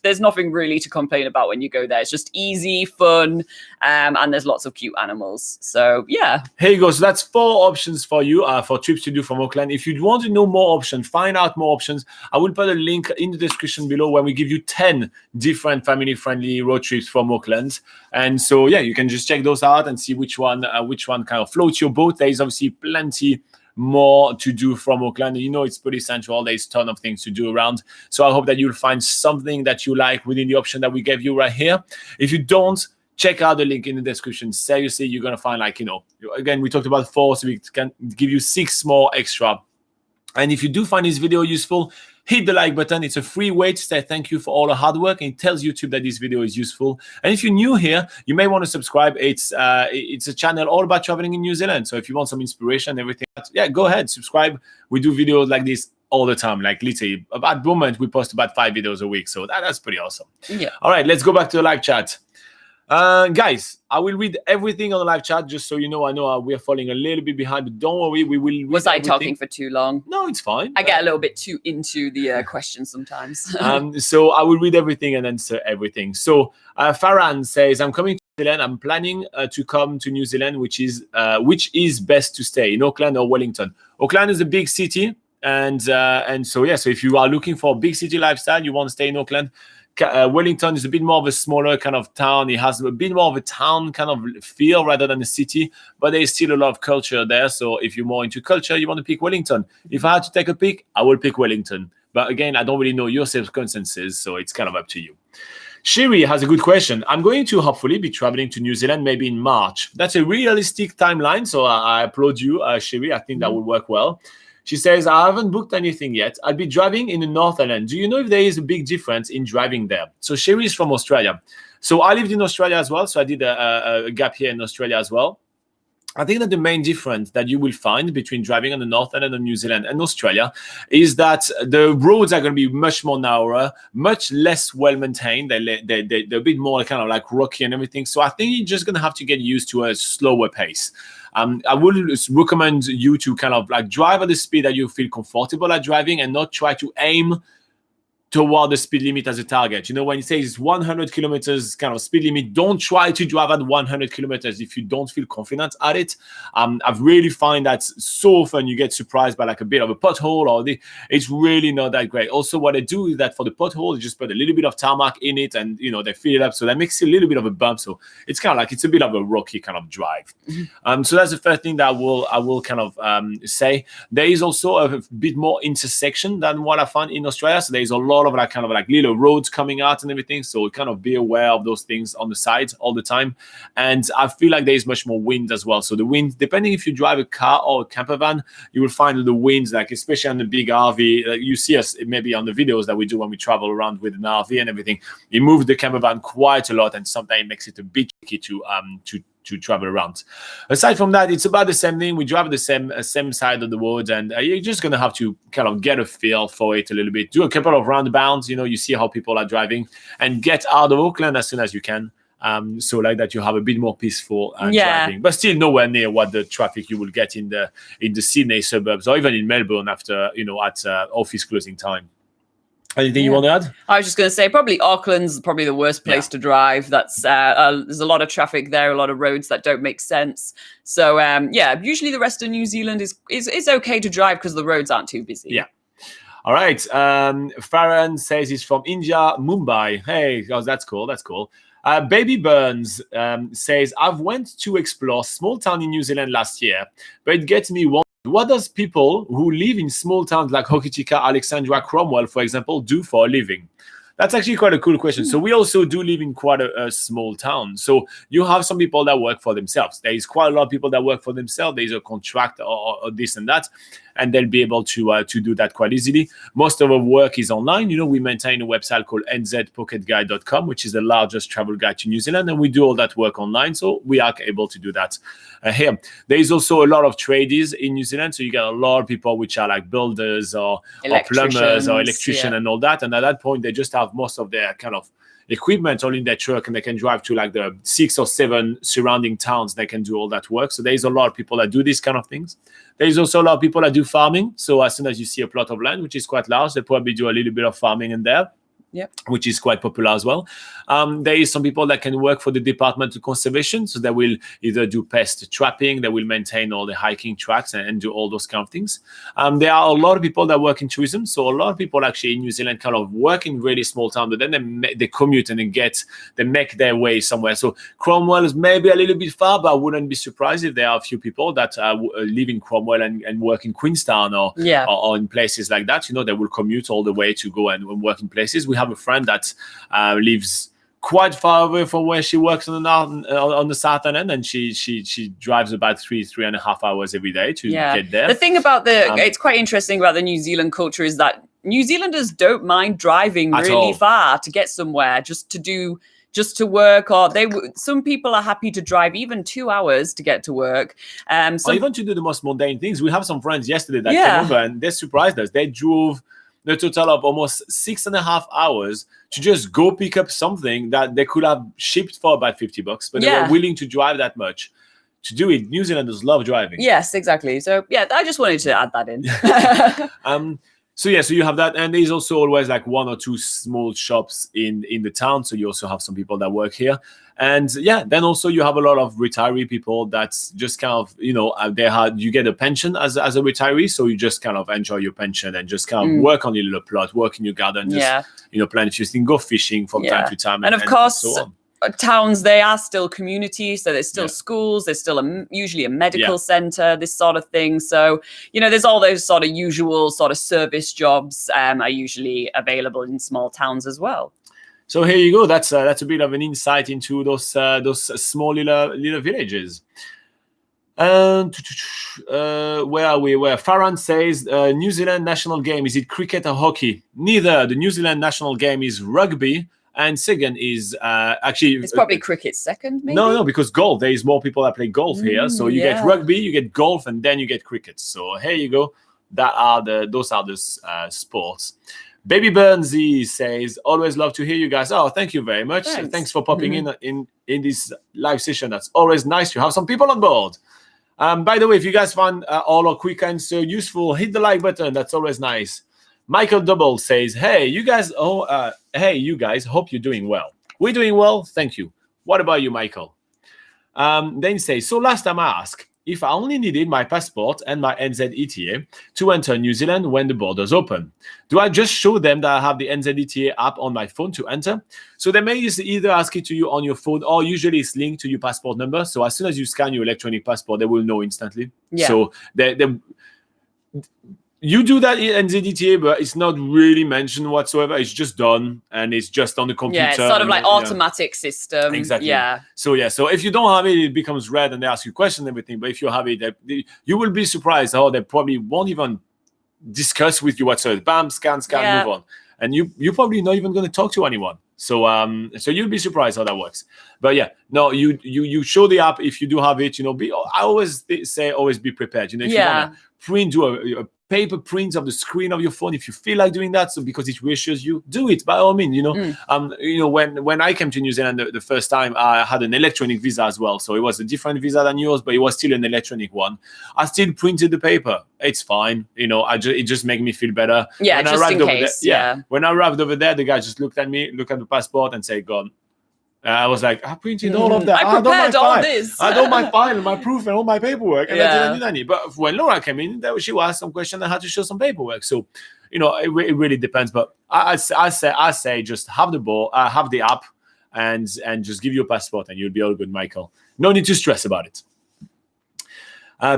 there's nothing really to complain about when you go there. It's just easy, fun, and there's lots of cute animals. So yeah. Here you go. So that's 4 options for you for trips to do from Auckland. If you want to know more options, find out more options, I will put a link in the description below where we give you 10 different family-friendly road trips from Auckland. And so yeah, you can just check those out and see which one kind of floats your boat. There is obviously plenty more to do from Auckland. You know, it's pretty central. There's a ton of things to do around. So I hope that you'll find something that you like within the option that we gave you right here. If you don't, check out the link in the description. Seriously, you're going to find, like, again, we talked about 4, so we can give you 6 more extra. And if you do find this video useful, hit the like button. It's a free way to say thank you for all the hard work, and it tells YouTube that this video is useful. And if you're new here, you may want to subscribe. It's a channel all about traveling in New Zealand. So if you want some inspiration, everything, yeah, go ahead, subscribe. We do videos like this all the time. Like literally, at the moment, we post about 5 videos a week. So that's pretty awesome. Yeah. All right, let's go back to the live chat. Guys, I will read everything on the live chat just so you know. I know we're falling a little bit behind, but don't worry, we will read Was I talking for too long? No, it's fine. I get a little bit too into the questions sometimes. So I will read everything and answer everything. So Farhan says, I'm coming to New Zealand. I'm planning to come to New Zealand, which is best to stay in Auckland or Wellington. Auckland is a big city, and so yeah. So if you are looking for a big city lifestyle, you want to stay in Auckland. Wellington is a bit more of a smaller kind of town. It has a bit more of a town kind of feel rather than a city, but there's still a lot of culture there. So if you're more into culture, you want to pick Wellington. If I had to take a pick, I will pick Wellington. But again, I don't really know your circumstances, so it's kind of up to you. Shiri has a good question. I'm going to hopefully be traveling to New Zealand maybe in March. That's a realistic timeline, so I applaud you, Shiri. I think that will work well. She says, I haven't booked anything yet. I'll be driving in the North Island. Do you know if there is a big difference in driving there? So Sherry is from Australia. So I lived in Australia as well. So I did a gap here in Australia as well. I think that the main difference that you will find between driving on the North Island of New Zealand and Australia is that the roads are going to be much more narrower, much less well-maintained. They're a bit more kind of like rocky and everything. So I think you're just going to have to get used to a slower pace. I would recommend you to kind of like drive at the speed that you feel comfortable at driving and not try to aim toward the speed limit as a target. When it says it's 100 kilometers kind of speed limit, don't try to drive at 100 kilometers if you don't feel confident at it. I've really find that so often you get surprised by like a bit of a pothole it's really not that great. Also, what I do is that for the pothole, you just put a little bit of tarmac in it and, they fill it up. So that makes it a little bit of a bump. So it's kind of like, it's a bit of a rocky kind of drive. So that's the first thing that I will kind of say. There is also a bit more intersection than what I found in Australia. So there's a lot of like kind of like little roads coming out and everything, so kind of be aware of those things on the side all the time. And I feel like there is much more wind as well. So the wind, depending if you drive a car or a camper van, you will find the winds, like especially on the big RV, you see us maybe on the videos that we do when we travel around with an RV and everything, it moves the camper van quite a lot, and sometimes it makes it a bit tricky to travel around. Aside from that, it's about the same thing. We drive the same side of the road, and you're just gonna have to kind of get a feel for it a little bit. Do a couple of roundabouts, you see how people are driving, and get out of Auckland as soon as you can. So like that, you have a bit more peaceful driving, but still nowhere near what the traffic you will get in the Sydney suburbs or even in Melbourne after at office closing time. Anything you want to add? I was just going to say, probably Auckland's probably the worst place to drive. That's there's a lot of traffic there, a lot of roads that don't make sense. So usually the rest of New Zealand is okay to drive because the roads aren't too busy. Yeah. All right. Farhan says he's from India, Mumbai. Hey, that's cool. That's cool. Baby Burns says, I've went to explore small town in New Zealand last year, but it gets me wondering, what does people who live in small towns like Hokitika, Alexandra, Cromwell, for example, do for a living? That's actually quite a cool question. So we also do live in quite a small town. So you have some people that work for themselves. There is quite a lot of people that work for themselves. There's a contract or this and that, and they'll be able to do that quite easily. Most of our work is online. We maintain a website called NZPocketGuide.com, which is the largest travel guide to New Zealand, and we do all that work online. So we are able to do that here. There is also a lot of tradies in New Zealand. So you get a lot of people which are like builders or plumbers or electricians and all that. And at that point, they just have most of their kind of equipment all in their truck, and they can drive to like the 6 or 7 surrounding towns. They can do all that work. So there's a lot of people that do these kind of things. There's also a lot of people that do farming. So as soon as you see a plot of land, which is quite large, they probably do a little bit of farming in there. Which is quite popular as well. There is some people that can work for the Department of Conservation. So they will either do pest trapping, they will maintain all the hiking tracks and do all those kind of things. There are a lot of people that work in tourism. So a lot of people actually in New Zealand kind of work in really small town, but then they commute and they make their way somewhere. So Cromwell is maybe a little bit far, but I wouldn't be surprised if there are a few people that live in Cromwell and work in Queenstown or in places like that. They will commute all the way to go and work in places. We have a friend that lives quite far away from where she works on the southern end, and she drives about 3.5 hours every day to get there. The thing about it's quite interesting about the New Zealand culture is that New Zealanders don't mind driving really far to get somewhere, just to work, or some people are happy to drive even 2 hours to get to work. Or even to do the most mundane things. We have some friends yesterday that came over and they surprised us. They drove the total of almost 6.5 hours to just go pick up something that they could have shipped for about $50, but they were willing to drive that much to do it. New Zealanders love driving. Yes, exactly. So I just wanted to add that in. So you have that, and there's also always like 1 or 2 small shops in the town. So you also have some people that work here, and then also you have a lot of retiree people that's just kind of you get a pension as a retiree, so you just kind of enjoy your pension and just kind of work on your little plot, work in your garden, just plant a few things, go fishing from time to time, and of course. So on. Towns, they are still communities, so there's still schools, there's still usually a medical center, this sort of thing. So there's all those sort of usual sort of service jobs are usually available in small towns as well. So here you go. That's a bit of an insight into those small little villages. And where are we? Where Farhan says New Zealand national game, is it cricket or hockey? Neither. The New Zealand national game is rugby. And second is actually... It's probably cricket second, maybe? No, because golf. There is more people that play golf here. So you get rugby, you get golf, and then you get cricket. So here you go. Those are the sports. Baby Burnsy says, always love to hear you guys. Oh, thank you very much. Thanks for popping in this live session. That's always nice to have some people on board. By the way, if you guys found all our quick answer useful, hit the like button. That's always nice. Michael Double says, hey, you guys, hope you're doing well. We're doing well, thank you. What about you, Michael? Then he says, so last time I asked if I only needed my passport and my NZDT to enter New Zealand when the borders open. Do I just show them that I have the NZDT app on my phone to enter? So they may either ask it to you on your phone, or usually it's linked to your passport number. So as soon as you scan your electronic passport, they will know instantly. Yeah. So you do that in NZDT, but it's not really mentioned whatsoever. It's just done, and it's just on the computer. Yeah, it's sort of like automatic system. Exactly. Yeah. So if you don't have it, it becomes red, and they ask you questions and everything. But if you have it, you will be surprised how they probably won't even discuss with you whatsoever. Bam, scan, move on, and you're probably not even going to talk to anyone. So you'll be surprised how that works. But you show the app if you do have it. I always say always be prepared. If you want to print, do a paper print of the screen of your phone if you feel like doing that. So because it reassures you, do it by all means. When I came to New Zealand the first time, I had an electronic visa as well. So it was a different visa than yours, but it was still an electronic one. I still printed the paper. It's fine. It just made me feel better. Yeah, when just in case. When I arrived over there, the guy just looked at me, looked at the passport, and said, "Gone." I was like, I printed all of that. I prepared all this. I got my file, my proof, and all my paperwork, and I didn't do any. But when Laura came in, she asked some question. I had to show some paperwork. So, it really depends. But I say, just have the ball, have the app, and just give your passport, and you'll be all good, Michael. No need to stress about it.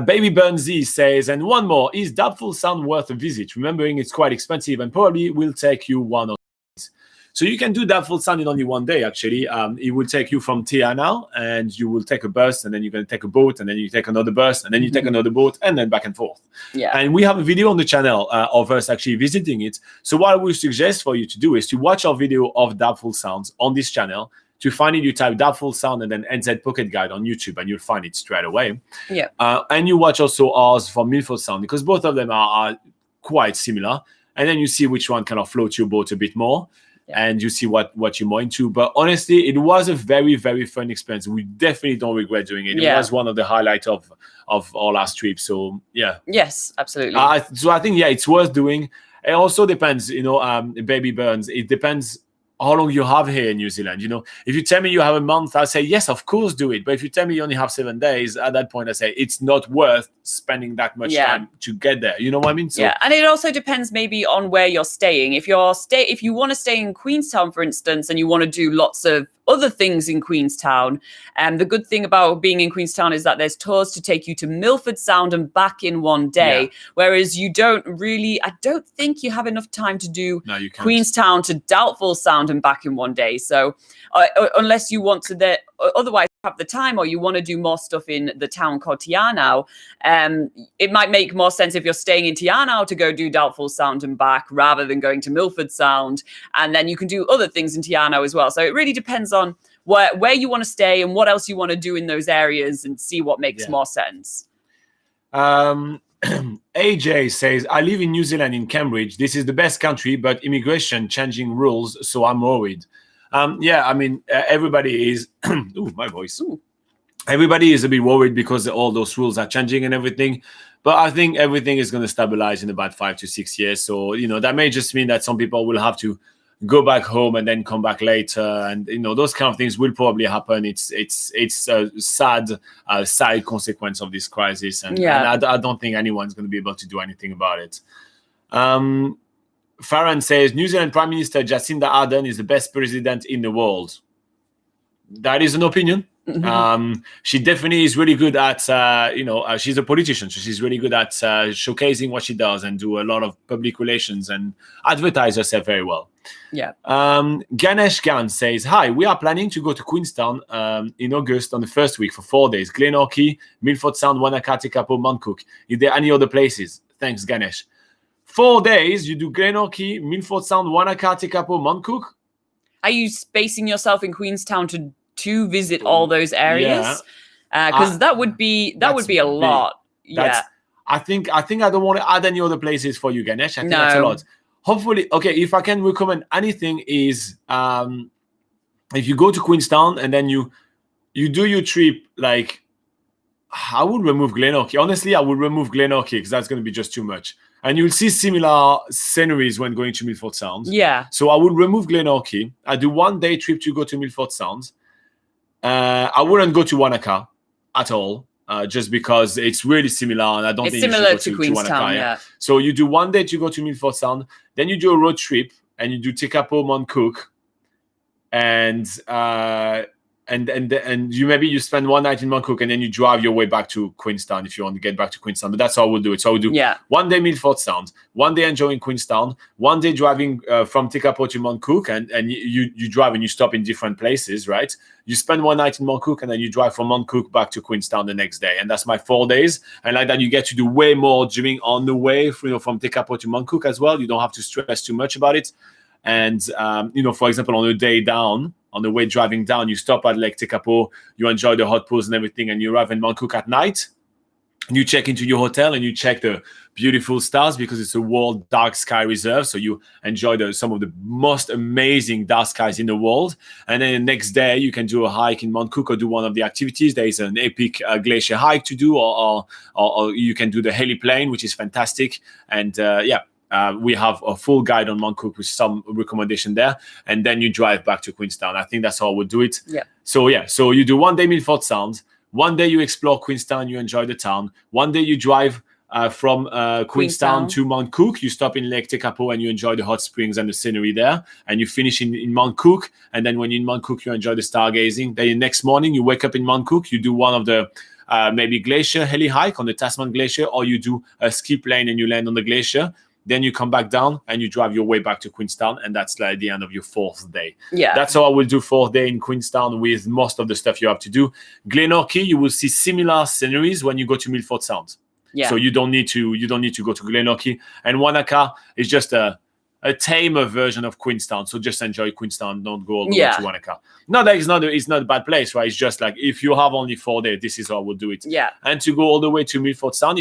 Baby Burn Z says, and one more, is Doubtful Sound worth a visit? Remembering it's quite expensive and probably will take you 1 or 2 days. So you can do Doubtful Sound in only 1 day, actually. It will take you from Te Anau, and you will take a bus, and then you're going to take a boat, and then you take another bus, and then you take another boat, and then back and forth. Yeah. And we have a video on the channel of us actually visiting it. So what I would suggest for you to do is to watch our video of Doubtful Sounds on this channel. To find it, you type Doubtful Sound and then NZ Pocket Guide on YouTube, and you'll find it straight away. Yeah. And you watch also ours for Milford Sound, because both of them are quite similar. And then you see which one kind of floats your boat a bit more. And you see what you're more into. But honestly, it was a very, very fun experience. We definitely don't regret doing it. It was one of the highlights of our last trip. So, yeah. Yes, absolutely. So I think, it's worth doing. It also depends, Baby Burns. It depends how long you have here in New Zealand. If you tell me you have a month, I'll say, yes, of course, do it. But if you tell me you only have 7 days, at that point, I say it's not worth spending that much time to get there. You know what I mean? So, and it also depends maybe on where you're staying. If you want to stay in Queenstown, for instance, and you want to do lots of other things in Queenstown, the good thing about being in Queenstown is that there's tours to take you to Milford Sound and back in 1 day, whereas I don't think you have enough time to do Queenstown to Doubtful Sound and back in 1 day. So unless you want to otherwise have the time, or you want to do more stuff in the town called Te Anau, it might make more sense if you're staying in Te Anau to go do Doubtful Sound and back rather than going to Milford Sound, and then you can do other things in Te Anau as well. So it really depends on where you want to stay and what else you want to do in those areas, and see what makes more sense. AJ says, I live in New Zealand in Cambridge. This is the best country, but immigration changing rules, so I'm worried. Everybody is my voice. Everybody is a bit worried because all those rules are changing and everything. But I think everything is going to stabilize in about 5 to 6 years. So, that may just mean that some people will have to go back home and then come back later. And, those kind of things will probably happen. It's a sad side consequence of this crisis. And I don't think anyone's going to be able to do anything about it. Farron says, New Zealand Prime Minister Jacinda Ardern is the best president in the world. That is an opinion. She definitely is really good at, she's a politician. So she's really good at showcasing what she does and do a lot of public relations and advertise herself very well. Yeah. Ganesh Khan says, hi, we are planning to go to Queenstown in August on the first week for 4 days. Glenorchy, Milford Sound, Wanaka, Tekapo, Mount Cook. Is there any other places? Thanks, Ganesh. 4 days, you do Glenorchy, Milford Sound, Wanaka, Tekapo, Mount Cook. Are you spacing yourself in Queenstown to visit all those areas? Because that would be a lot. I think I don't want to add any other places for you, Ganesh. I think that's a lot. Hopefully, if I can recommend anything is if you go to Queenstown and then you do your trip like I would remove Glenorchy. Honestly, I would remove Glenorchy because that's going to be just too much. And you'll see similar sceneries when going to Milford Sound. Yeah. So I would remove Glenorchy. I do 1 day trip to go to Milford Sound. I wouldn't go to Wanaka at all, just because it's really similar, and I don't It's think you similar should to go to Wanaka. Queenstown, yeah. So you do 1 day to go to Milford Sound, then you do a road trip, and you do Tekapo, Mount Cook, and you maybe you spend 1 night in Mount Cook, and then you drive your way back to Queenstown if you want to get back to Queenstown. But that's how we'll do it. So we'll do 1 day Milford Sound, 1 day enjoying Queenstown, 1 day driving from Tekapo to Mount Cook, and you drive and you stop in different places, right? You spend 1 night in Mount Cook, and then you drive from Mount Cook back to Queenstown the next day, and that's my 4 days. And like that, you get to do way more gymming on the way, from Tekapo to Mount Cook as well. You don't have to stress too much about it. And for example, on the day down, on the way driving down, you stop at Lake Tekapo, you enjoy the hot pools and everything, and you arrive in Mount Cook at night. And you check into your hotel and you check the beautiful stars because it's a World Dark Sky Reserve. So you enjoy some of the most amazing dark skies in the world. And then the next day, you can do a hike in Mount Cook or do one of the activities. There is an epic glacier hike to do, or you can do the heliplane, which is fantastic. And we have a full guide on Mount Cook with some recommendation there, and then you drive back to Queenstown. I think that's how we'll do it. Yeah. So you do 1 day Milford Sound, 1 day you explore Queenstown, you enjoy the town. 1 day you drive from Queenstown to Mount Cook. You stop in Lake Tekapo and you enjoy the hot springs and the scenery there. And you finish in Mount Cook. And then when you're in Mount Cook, you enjoy the stargazing. Then the next morning, you wake up in Mount Cook. You do one of the maybe glacier heli hike on the Tasman Glacier, or you do a ski plane and you land on the glacier. Then you come back down and you drive your way back to Queenstown, and that's like the end of your 4th day. Yeah. That's how I will do 4th day in Queenstown with most of the stuff you have to do. Glenorchy, you will see similar sceneries when you go to Milford Sound. Yeah. So you don't need to go to Glenorchy. And Wanaka is just a tamer version of Queenstown. So just enjoy Queenstown. Don't go all the way to Wanaka. No, that is it's not a bad place, right? It's just like if you have only 4 days, this is how I would do it. Yeah. And to go all the way to Milford Sound,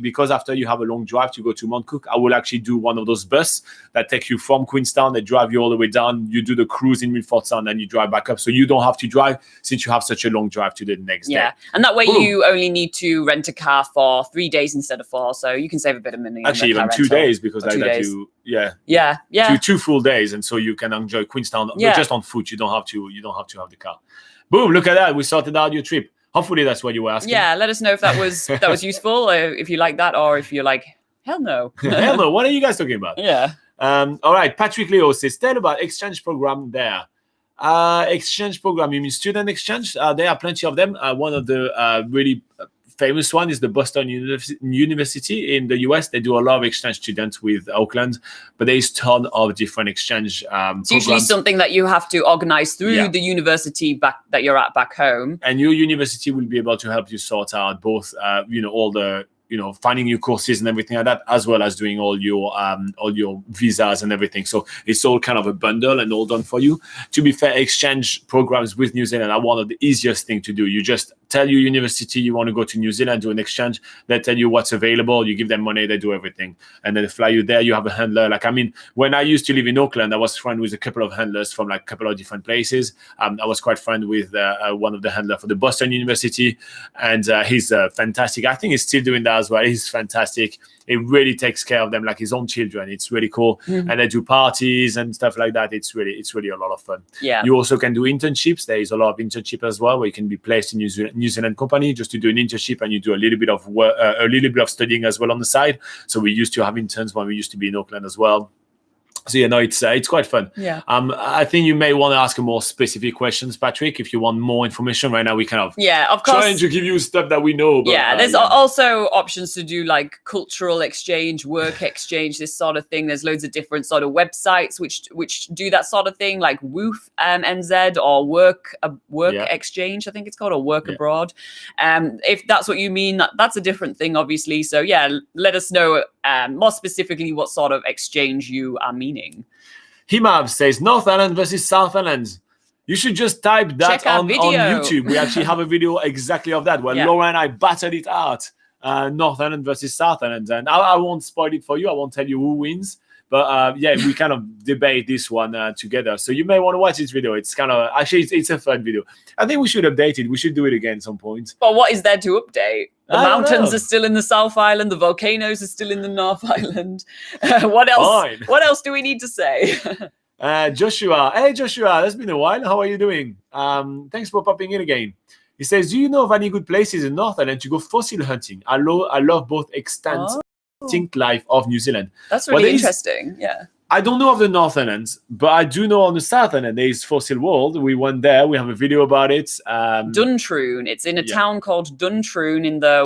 because after you have a long drive to go to Mount Cook, I will actually do one of those buses that take you from Queenstown. They drive you all the way down. You do the cruise in Milford Sound, and you drive back up. So you don't have to drive since you have such a long drive to the next day. Yeah, and that way you only need to rent a car for 3 days instead of 4, so you can save a bit of money. Actually, even 2 days, because like that Yeah. Two full days, and so you can enjoy Queenstown just on foot. You don't have to have the car. Boom! Look at that. We sorted out your trip. Hopefully, that's what you were asking. Yeah. Let us know if that was useful, or if you like that, or if you're like, hell no. Hell no. What are you guys talking about? Yeah. All right. Patrick Leo says, tell about exchange program there. Exchange program. You mean student exchange? There are plenty of them. One of the really famous one is the Boston University in the US. They do a lot of exchange students with Auckland, but there's a ton of different exchange It's usually something that you have to organize through the university that you're at back home. And your university will be able to help you sort out both, all the, finding your courses and everything like that, as well as doing all your visas and everything. So it's all kind of a bundle and all done for you. To be fair, exchange programs with New Zealand are one of the easiest thing to do. You just tell your university you want to go to New Zealand, do an exchange. They tell you what's available. You give them money, they do everything. And then they fly you there. You have a handler. When I used to live in Auckland, I was friends with a couple of handlers from a couple of different places. I was quite friends with one of the handlers for the Boston University, and he's fantastic. I think he's still doing that as well. He's fantastic. He really takes care of them like his own children. It's really cool. Mm-hmm. And they do parties and stuff like that. It's really a lot of fun. Yeah. You also can do internships. There is a lot of internship as well, where you can be placed in New Zealand company just to do an internship, and you do a little bit of work, a little bit of studying as well on the side. So we used to have interns when we used to be in Auckland as well. So it's quite fun. Yeah. I think you may want to ask more specific questions, Patrick, if you want more information. Right now, we kind of of course trying to give you stuff that we know. But, there's also options to do like cultural exchange, work exchange, this sort of thing. There's loads of different sort of websites which do that sort of thing, like Woof NZ or Work Exchange, I think it's called, or Work Abroad. If that's what you mean, that's a different thing, obviously. So let us know more specifically what sort of exchange you are meaning. Himab says North Island versus South Island. You should just type that on YouTube. We actually have a video exactly of that, where Laura and I battled it out. North Island versus South Island. And I won't spoil it for you. I won't tell you who wins. But yeah, we kind of debate this one together. So you may want to watch this video. It's kind of actually it's a fun video. I think we should update it. We should do it again at some point. But what is there to update? The I don't mountains know. are still in the South Island. The volcanoes are still in the North Island. What else? Fine. What else do we need to say? Joshua, hey Joshua, it's been a while. How are you doing? Thanks for popping in again. He says, do you know of any good places in North Island to go fossil hunting? I love both extinct life of New Zealand. That's really interesting. Yeah. I don't know of the North Island, but I do know on the South Island there is Fossil World. We went there. We have a video about it. Duntroon. It's in a town called Duntroon in the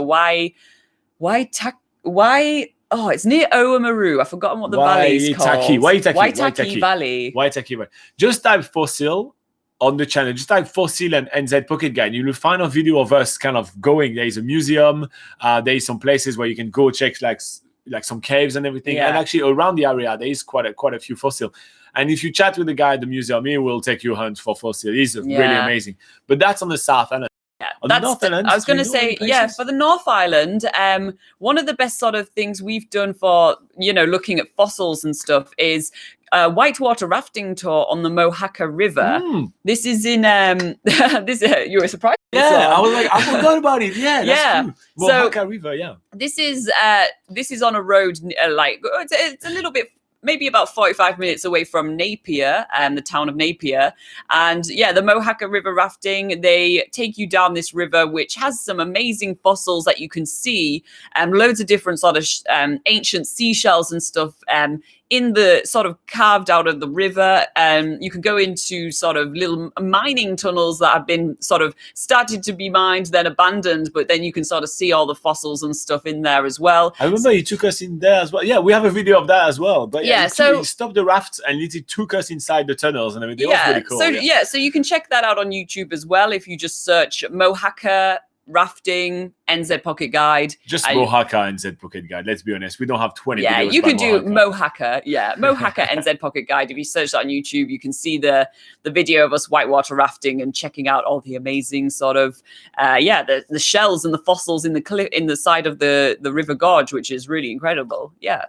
it's near Oamaru. I've forgotten what the valley is called. Waitaki Valley. Waitaki Valley. Just type fossil on the channel. Just type fossil and NZ Pocket Guide. You will find a video of us kind of going. There is a museum. There is some places where you can go check like some caves and everything. Yeah. And actually around the area there is quite a few fossil. And if you chat with the guy at the museum, he will take you a hunt for fossil. He's really amazing. But that's on the South Island. Yeah, I was going to say, for the North Island, one of the best sort of things we've done for, looking at fossils and stuff is whitewater rafting tour on the Mohaka River. This is in, you were surprised? Yeah, I was like, I forgot about it. Yeah, that's cool. Mohaka River, yeah. This is on a road, it's a little bit, maybe about 45 minutes away from Napier, the town of Napier. And yeah, the Mohaka River rafting, they take you down this river, which has some amazing fossils that you can see, loads of different sort of ancient seashells and stuff in the sort of carved out of the river. You can go into sort of little mining tunnels that have been sort of started to be mined, then abandoned, but then you can sort of see all the fossils and stuff in there as well. I remember you took us in there as well. Yeah, we have a video of that as well. But so he stopped the raft and it took us inside the tunnels and everything. It was really cool. So you can check that out on YouTube as well if you just search Mohaka rafting NZ Pocket Guide. Just Mohaka NZ Pocket Guide. Let's be honest, we don't have 20 videos. Yeah, you could do Mohaka. Yeah, Mohaka NZ Pocket Guide. If you search that on YouTube, you can see the video of us whitewater rafting and checking out all the amazing sort of the shells and the fossils in the side of the river gorge, which is really incredible. Yeah.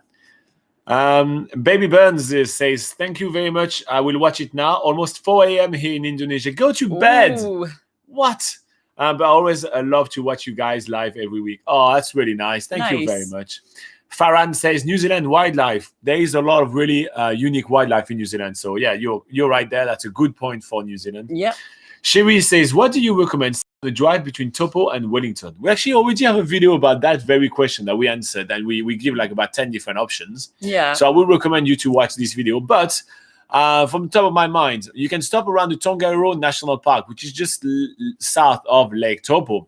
Baby Burns says, thank you very much. I will watch it now. Almost 4 a.m. here in Indonesia. Go to bed. What? But I always love to watch you guys live every week. Oh, that's really nice. Thank you very much. Farhan says, New Zealand wildlife. There is a lot of really unique wildlife in New Zealand. So yeah, you're right there. That's a good point for New Zealand. Yeah. Sherry says, what do you recommend the drive between Taupo and Wellington? We actually already have a video about that very question that we answered, and we give like about 10 different options. Yeah. So I would recommend you to watch this video. But from the top of my mind, you can stop around the Tongariro National Park, which is just south of Lake Taupo.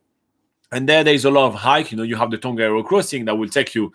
And there's a lot of hike. You have the Tongariro crossing that will take you,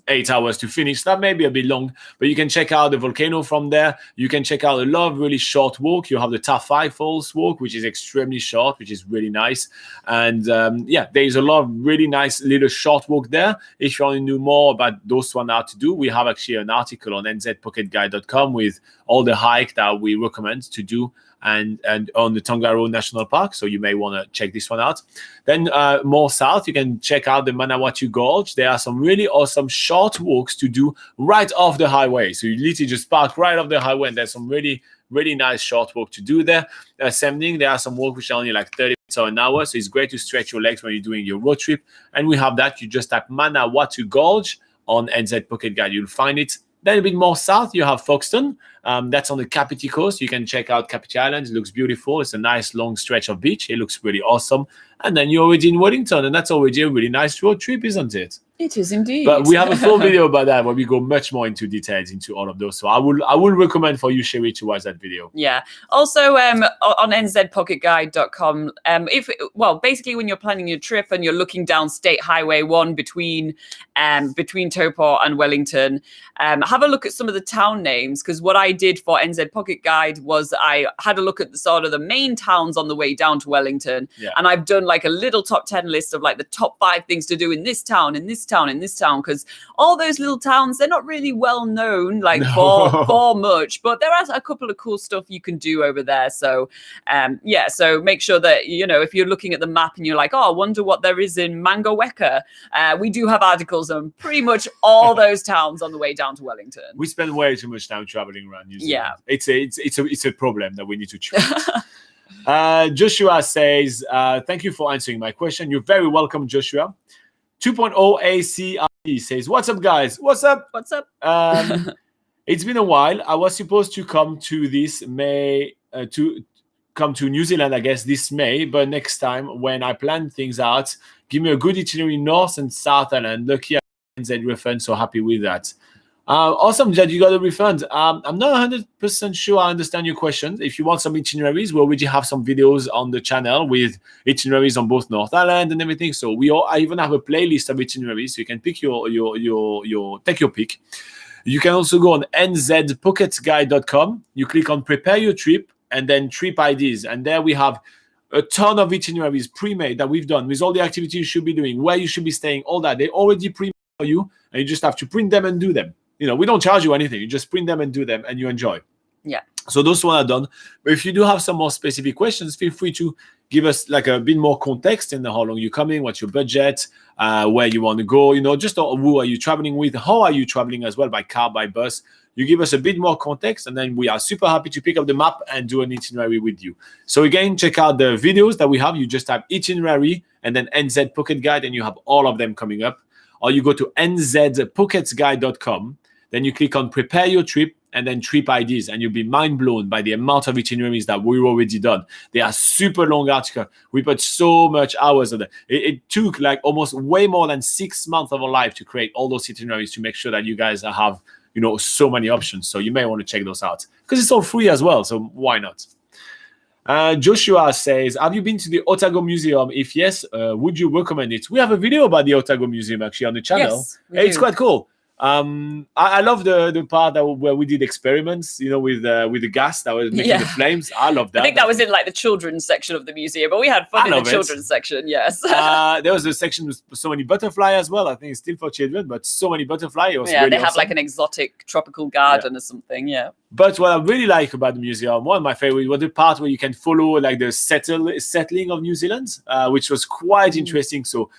8 hours to finish. That may be a bit long, but you can check out the volcano from there. You can check out a lot of really short walk. You have the Tawhai Falls walk, which is extremely short, which is really nice. And there's a lot of really nice little short walk there. If you want to know more about those one how to do, we have actually an article on nzpocketguide.com with all the hike that we recommend to do and on the Tongariro National Park. So you may want to check this one out. Then more south, you can check out the Manawatu Gorge. There are some really awesome short walks to do right off the highway. So you literally just park right off the highway, and there's some really, really nice short walk to do there. Same thing, there are some walks which are only like 30 minutes or an hour. So it's great to stretch your legs when you're doing your road trip. And we have that. You just type Manawatu Gorge on NZ Pocket Guide. You'll find it. Then a bit more south, you have Foxton. That's on the Kapiti coast. You can check out Kapiti Island. It looks beautiful. It's a nice long stretch of beach. It looks really awesome. And then you're already in Wellington, and that's already a really nice road trip, isn't it? It is indeed. But we have a full video about that where we go much more into details into all of those. So I will recommend for you, Sherry, to watch that video. Yeah. Also on nzpocketguide.com, basically when you're planning your trip and you're looking down State Highway 1 between Taupo and Wellington, have a look at some of the town names, because what I did for NZ Pocket Guide was I had a look at the sort of the main towns on the way down to Wellington, and I've done like a little top 10 list of like the top 5 things to do in this town, in this town, in this town, because all those little towns, they're not really well known for much, but there are a couple of cool stuff you can do over there. So so make sure that, if you're looking at the map and you're like, oh, I wonder what there is in Mangaweka, we do have articles on pretty much all those towns on the way down to Wellington. We spend way too much time traveling around New Zealand. Yeah, it's a problem that we need to treat. Joshua says, thank you for answering my question. You're very welcome, Joshua. 2.0 ACRP says, what's up, guys? What's up? What's up? It's been a while. I was supposed to come to this May, to come to New Zealand, I guess, this May. But next time, when I plan things out, give me a good itinerary, North and South Island. Lucky I NZ refund, so happy with that. Awesome that you got a refund. I'm not 100% sure I understand your question. If you want some itineraries, we already have some videos on the channel with itineraries on both North Island and everything. So I even have a playlist of itineraries, so you can pick take your pick. You can also go on nzpocketguide.com. You click on prepare your trip and then trip IDs, and there we have a ton of itineraries pre-made that we've done with all the activities you should be doing, where you should be staying, all that. They already pre-made for you, and you just have to print them and do them. We don't charge you anything. You just print them and do them, and you enjoy. Yeah. So those one are done. But if you do have some more specific questions, feel free to give us like a bit more context in how long you're coming, what's your budget, where you want to go, just who are you traveling with, how are you traveling as well, by car, by bus. You give us a bit more context, and then we are super happy to pick up the map and do an itinerary with you. So again, check out the videos that we have. You just type itinerary and then NZ Pocket Guide, and you have all of them coming up. Or you go to nzpocketguide.com. Then you click on prepare your trip and then trip IDs, and you'll be mind blown by the amount of itineraries that we've already done. They are super long articles. We put so much hours on it. It took like almost way more than 6 months of our life to create all those itineraries to make sure that you guys have, so many options. So you may want to check those out because it's all free as well. So why not? Joshua says, have you been to the Otago Museum? If yes, would you recommend it? We have a video about the Otago Museum actually on the channel. Yes, it's quite cool. I love the part where we did experiments, with the gas that was making the flames. I love that. I think that was in like the children's section of the museum, but we had fun in the children's section. Yes. There was a section with so many butterflies as well. I think it's still for children, but so many butterflies. It was really they have awesome. like an exotic tropical garden or something. Yeah. But what I really like about the museum, one of my favorite, was the part where you can follow like the settling of New Zealand, which was quite interesting. So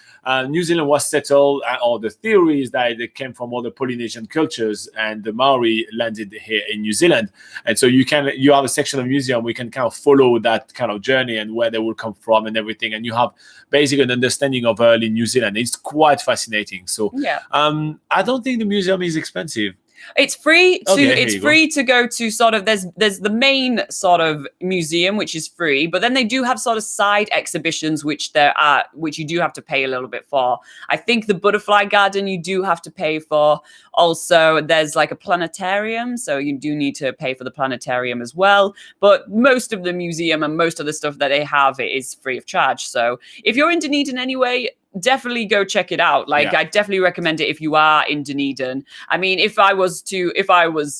New Zealand was settled, or the theory is that they came from all the Polynesian cultures, and the Maori landed here in New Zealand. And so you have a section of museum where you can kind of follow that kind of journey and where they will come from and everything. And you have basically an understanding of early New Zealand. It's quite fascinating. So I don't think the museum is expensive. It's free to go to sort of, there's the main sort of museum, which is free, but then they do have sort of side exhibitions, which you do have to pay a little bit for. I think the butterfly garden you do have to pay for. Also, there's like a planetarium, so you do need to pay for the planetarium as well. But most of the museum and most of the stuff that they have, it is free of charge. So if you're in Dunedin anyway, definitely go check it out. I definitely recommend it if you are in Dunedin. I mean, if I was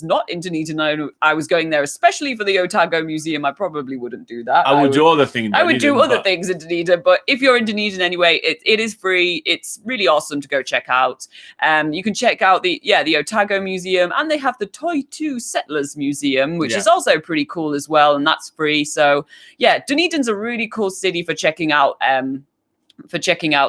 not in Dunedin, I was going there especially for the Otago Museum, I probably wouldn't do that. I would do other things. I would do other things in Dunedin, but if you're in Dunedin anyway, it is free. It's really awesome to go check out. You can check out the Otago Museum, and they have the Toitu Settlers Museum, which is also pretty cool as well, and that's free. So yeah, Dunedin's a really cool city for checking out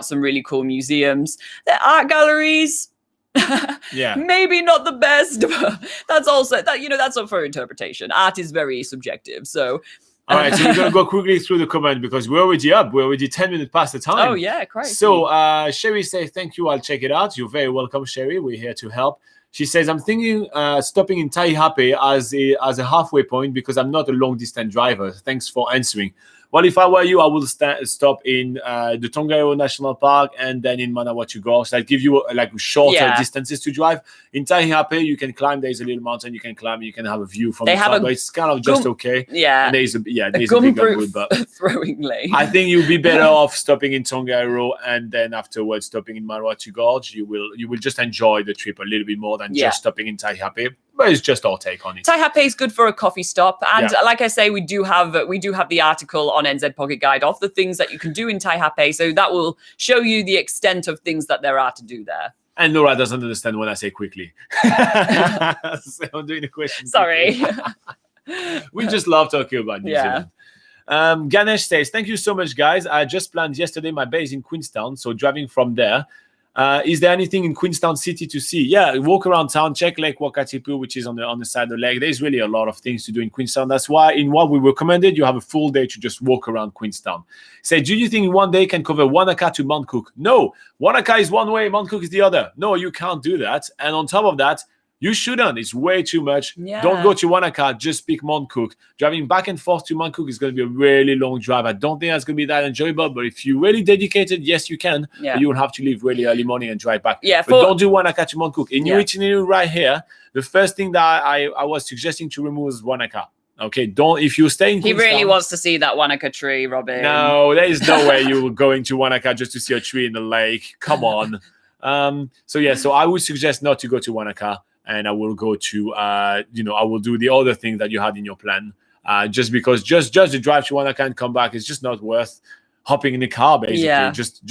some really cool museums. The art galleries, maybe not the best, but that's also that's up for interpretation. Art is very subjective. So all right, so we're going to go quickly through the comment because we're already 10 minutes past the time. Oh yeah, crazy. So Sherry says, thank you, I'll check it out. You're very welcome, Sherry. We're here to help. She says, I'm thinking stopping in Taihape as a halfway point because I'm not a long distance driver. Thanks for answering. Well, if I were you, I would stop in the Tongariro National Park and then in Manawatu Gorge. That give you like shorter distances to drive. In Taihape, you can climb. There's a little mountain you can climb. You can have a view from the top, but it's kind of just okay. Yeah, and there's a big gumroad, but throwing lane. I think you'll be better off stopping in Tongariro and then afterwards stopping in Manawatu Gorge. You will just enjoy the trip a little bit more than just stopping in Taihape. but it's just our take on it. Taihape is good for a coffee stop, and like I say, we do have the article on NZ Pocket Guide of the things that you can do in Taihape, so that will show you the extent of things that there are to do there. And Laura doesn't understand when I say quickly. So I'm doing the question. Sorry. We just love talking about New Zealand. Ganesh says, thank you so much, guys. I just planned yesterday my base in Queenstown, so driving from there. Is there anything in Queenstown City to see? Yeah, walk around town, check Lake Wakatipu, which is on the side of the lake. There's really a lot of things to do in Queenstown. That's why in what we recommended, you have a full day to just walk around Queenstown. Say, do you think one day can cover Wanaka to Mount Cook? No, Wanaka is one way, Mount Cook is the other. No, you can't do that. And on top of that, you shouldn't. It's way too much. Yeah. Don't go to Wanaka. Just pick Mount Cook. Driving back and forth to Mount Cook is going to be a really long drive. I don't think that's going to be that enjoyable. But if you're really dedicated, yes, you can. Yeah. But you will have to leave really early morning and drive back. Yeah. But don't do Wanaka to Mount Cook. In your itinerary right here, the first thing that I was suggesting to remove is Wanaka. Okay, don't. If you stay in Queenstown, he really wants to see that Wanaka tree, Robin. No, there is no way you're going to Wanaka just to see a tree in the lake. Come on. So I would suggest not to go to Wanaka. And I will go to, I will do the other thing that you had in your plan. Just because just the drive to Wanaka and come back is just not worth hopping in the car, basically. Yeah. Just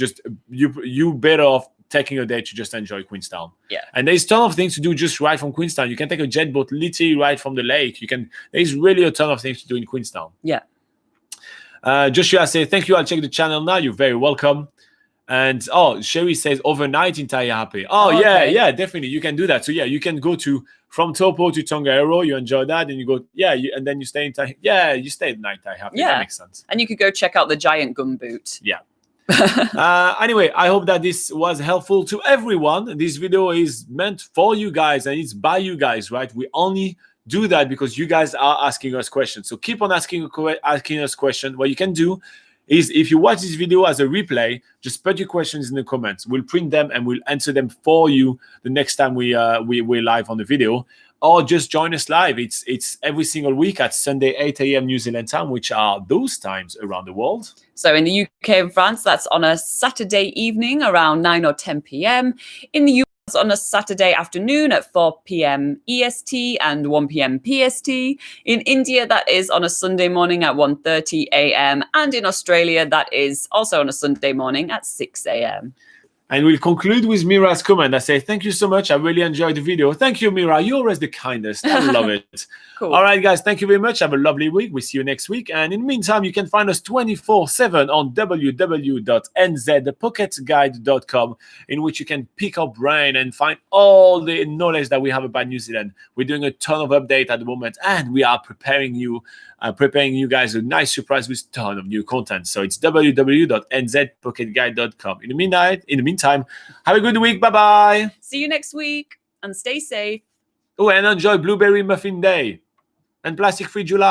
you better off taking a day to just enjoy Queenstown. Yeah. And there's a ton of things to do just right from Queenstown. You can take a jet boat literally right from the lake. There's really a ton of things to do in Queenstown. Yeah. Joshua says, thank you. I'll check the channel now. You're very welcome. And Sherry says overnight in Taihape. Okay. Yeah, definitely you can do that. So yeah, you can go from Taupo to Tongairo. You enjoy that, and you go and then you stay in Taihape. Yeah, you stay at night Taihape. Yeah, that makes sense. And you could go check out the giant gumboot. Yeah. Anyway, I hope that this was helpful to everyone. This video is meant for you guys, and it's by you guys, right? We only do that because you guys are asking us questions. So keep on asking us questions. What you can do is if you watch this video as a replay, just put your questions in the comments. We'll print them and we'll answer them for you the next time we're live on the video. Or just join us live. It's every single week at Sunday, 8 a.m. New Zealand time, which are those times around the world. So in the UK and France, that's on a Saturday evening around 9 or 10 p.m. In the US, on a Saturday afternoon at 4 p.m. EST and 1 p.m. PST. In India, that is on a Sunday morning at 1:30 a.m. And in Australia, that is also on a Sunday morning at 6 a.m. And we'll conclude with Mira's comment. I say, thank you so much. I really enjoyed the video. Thank you, Mira. You're always the kindest. I love it. Cool. All right, guys. Thank you very much. Have a lovely week. We'll see you next week. And in the meantime, you can find us 24/7 on www.nzpocketguide.com, in which you can pick our brain and find all the knowledge that we have about New Zealand. We're doing a ton of update at the moment, and we are preparing you guys a nice surprise with a ton of new content. So it's www.nzpocketguide.com. In the meantime, have a good week. Bye-bye. See you next week and stay safe. Oh, and enjoy Blueberry Muffin Day and Plastic Free July.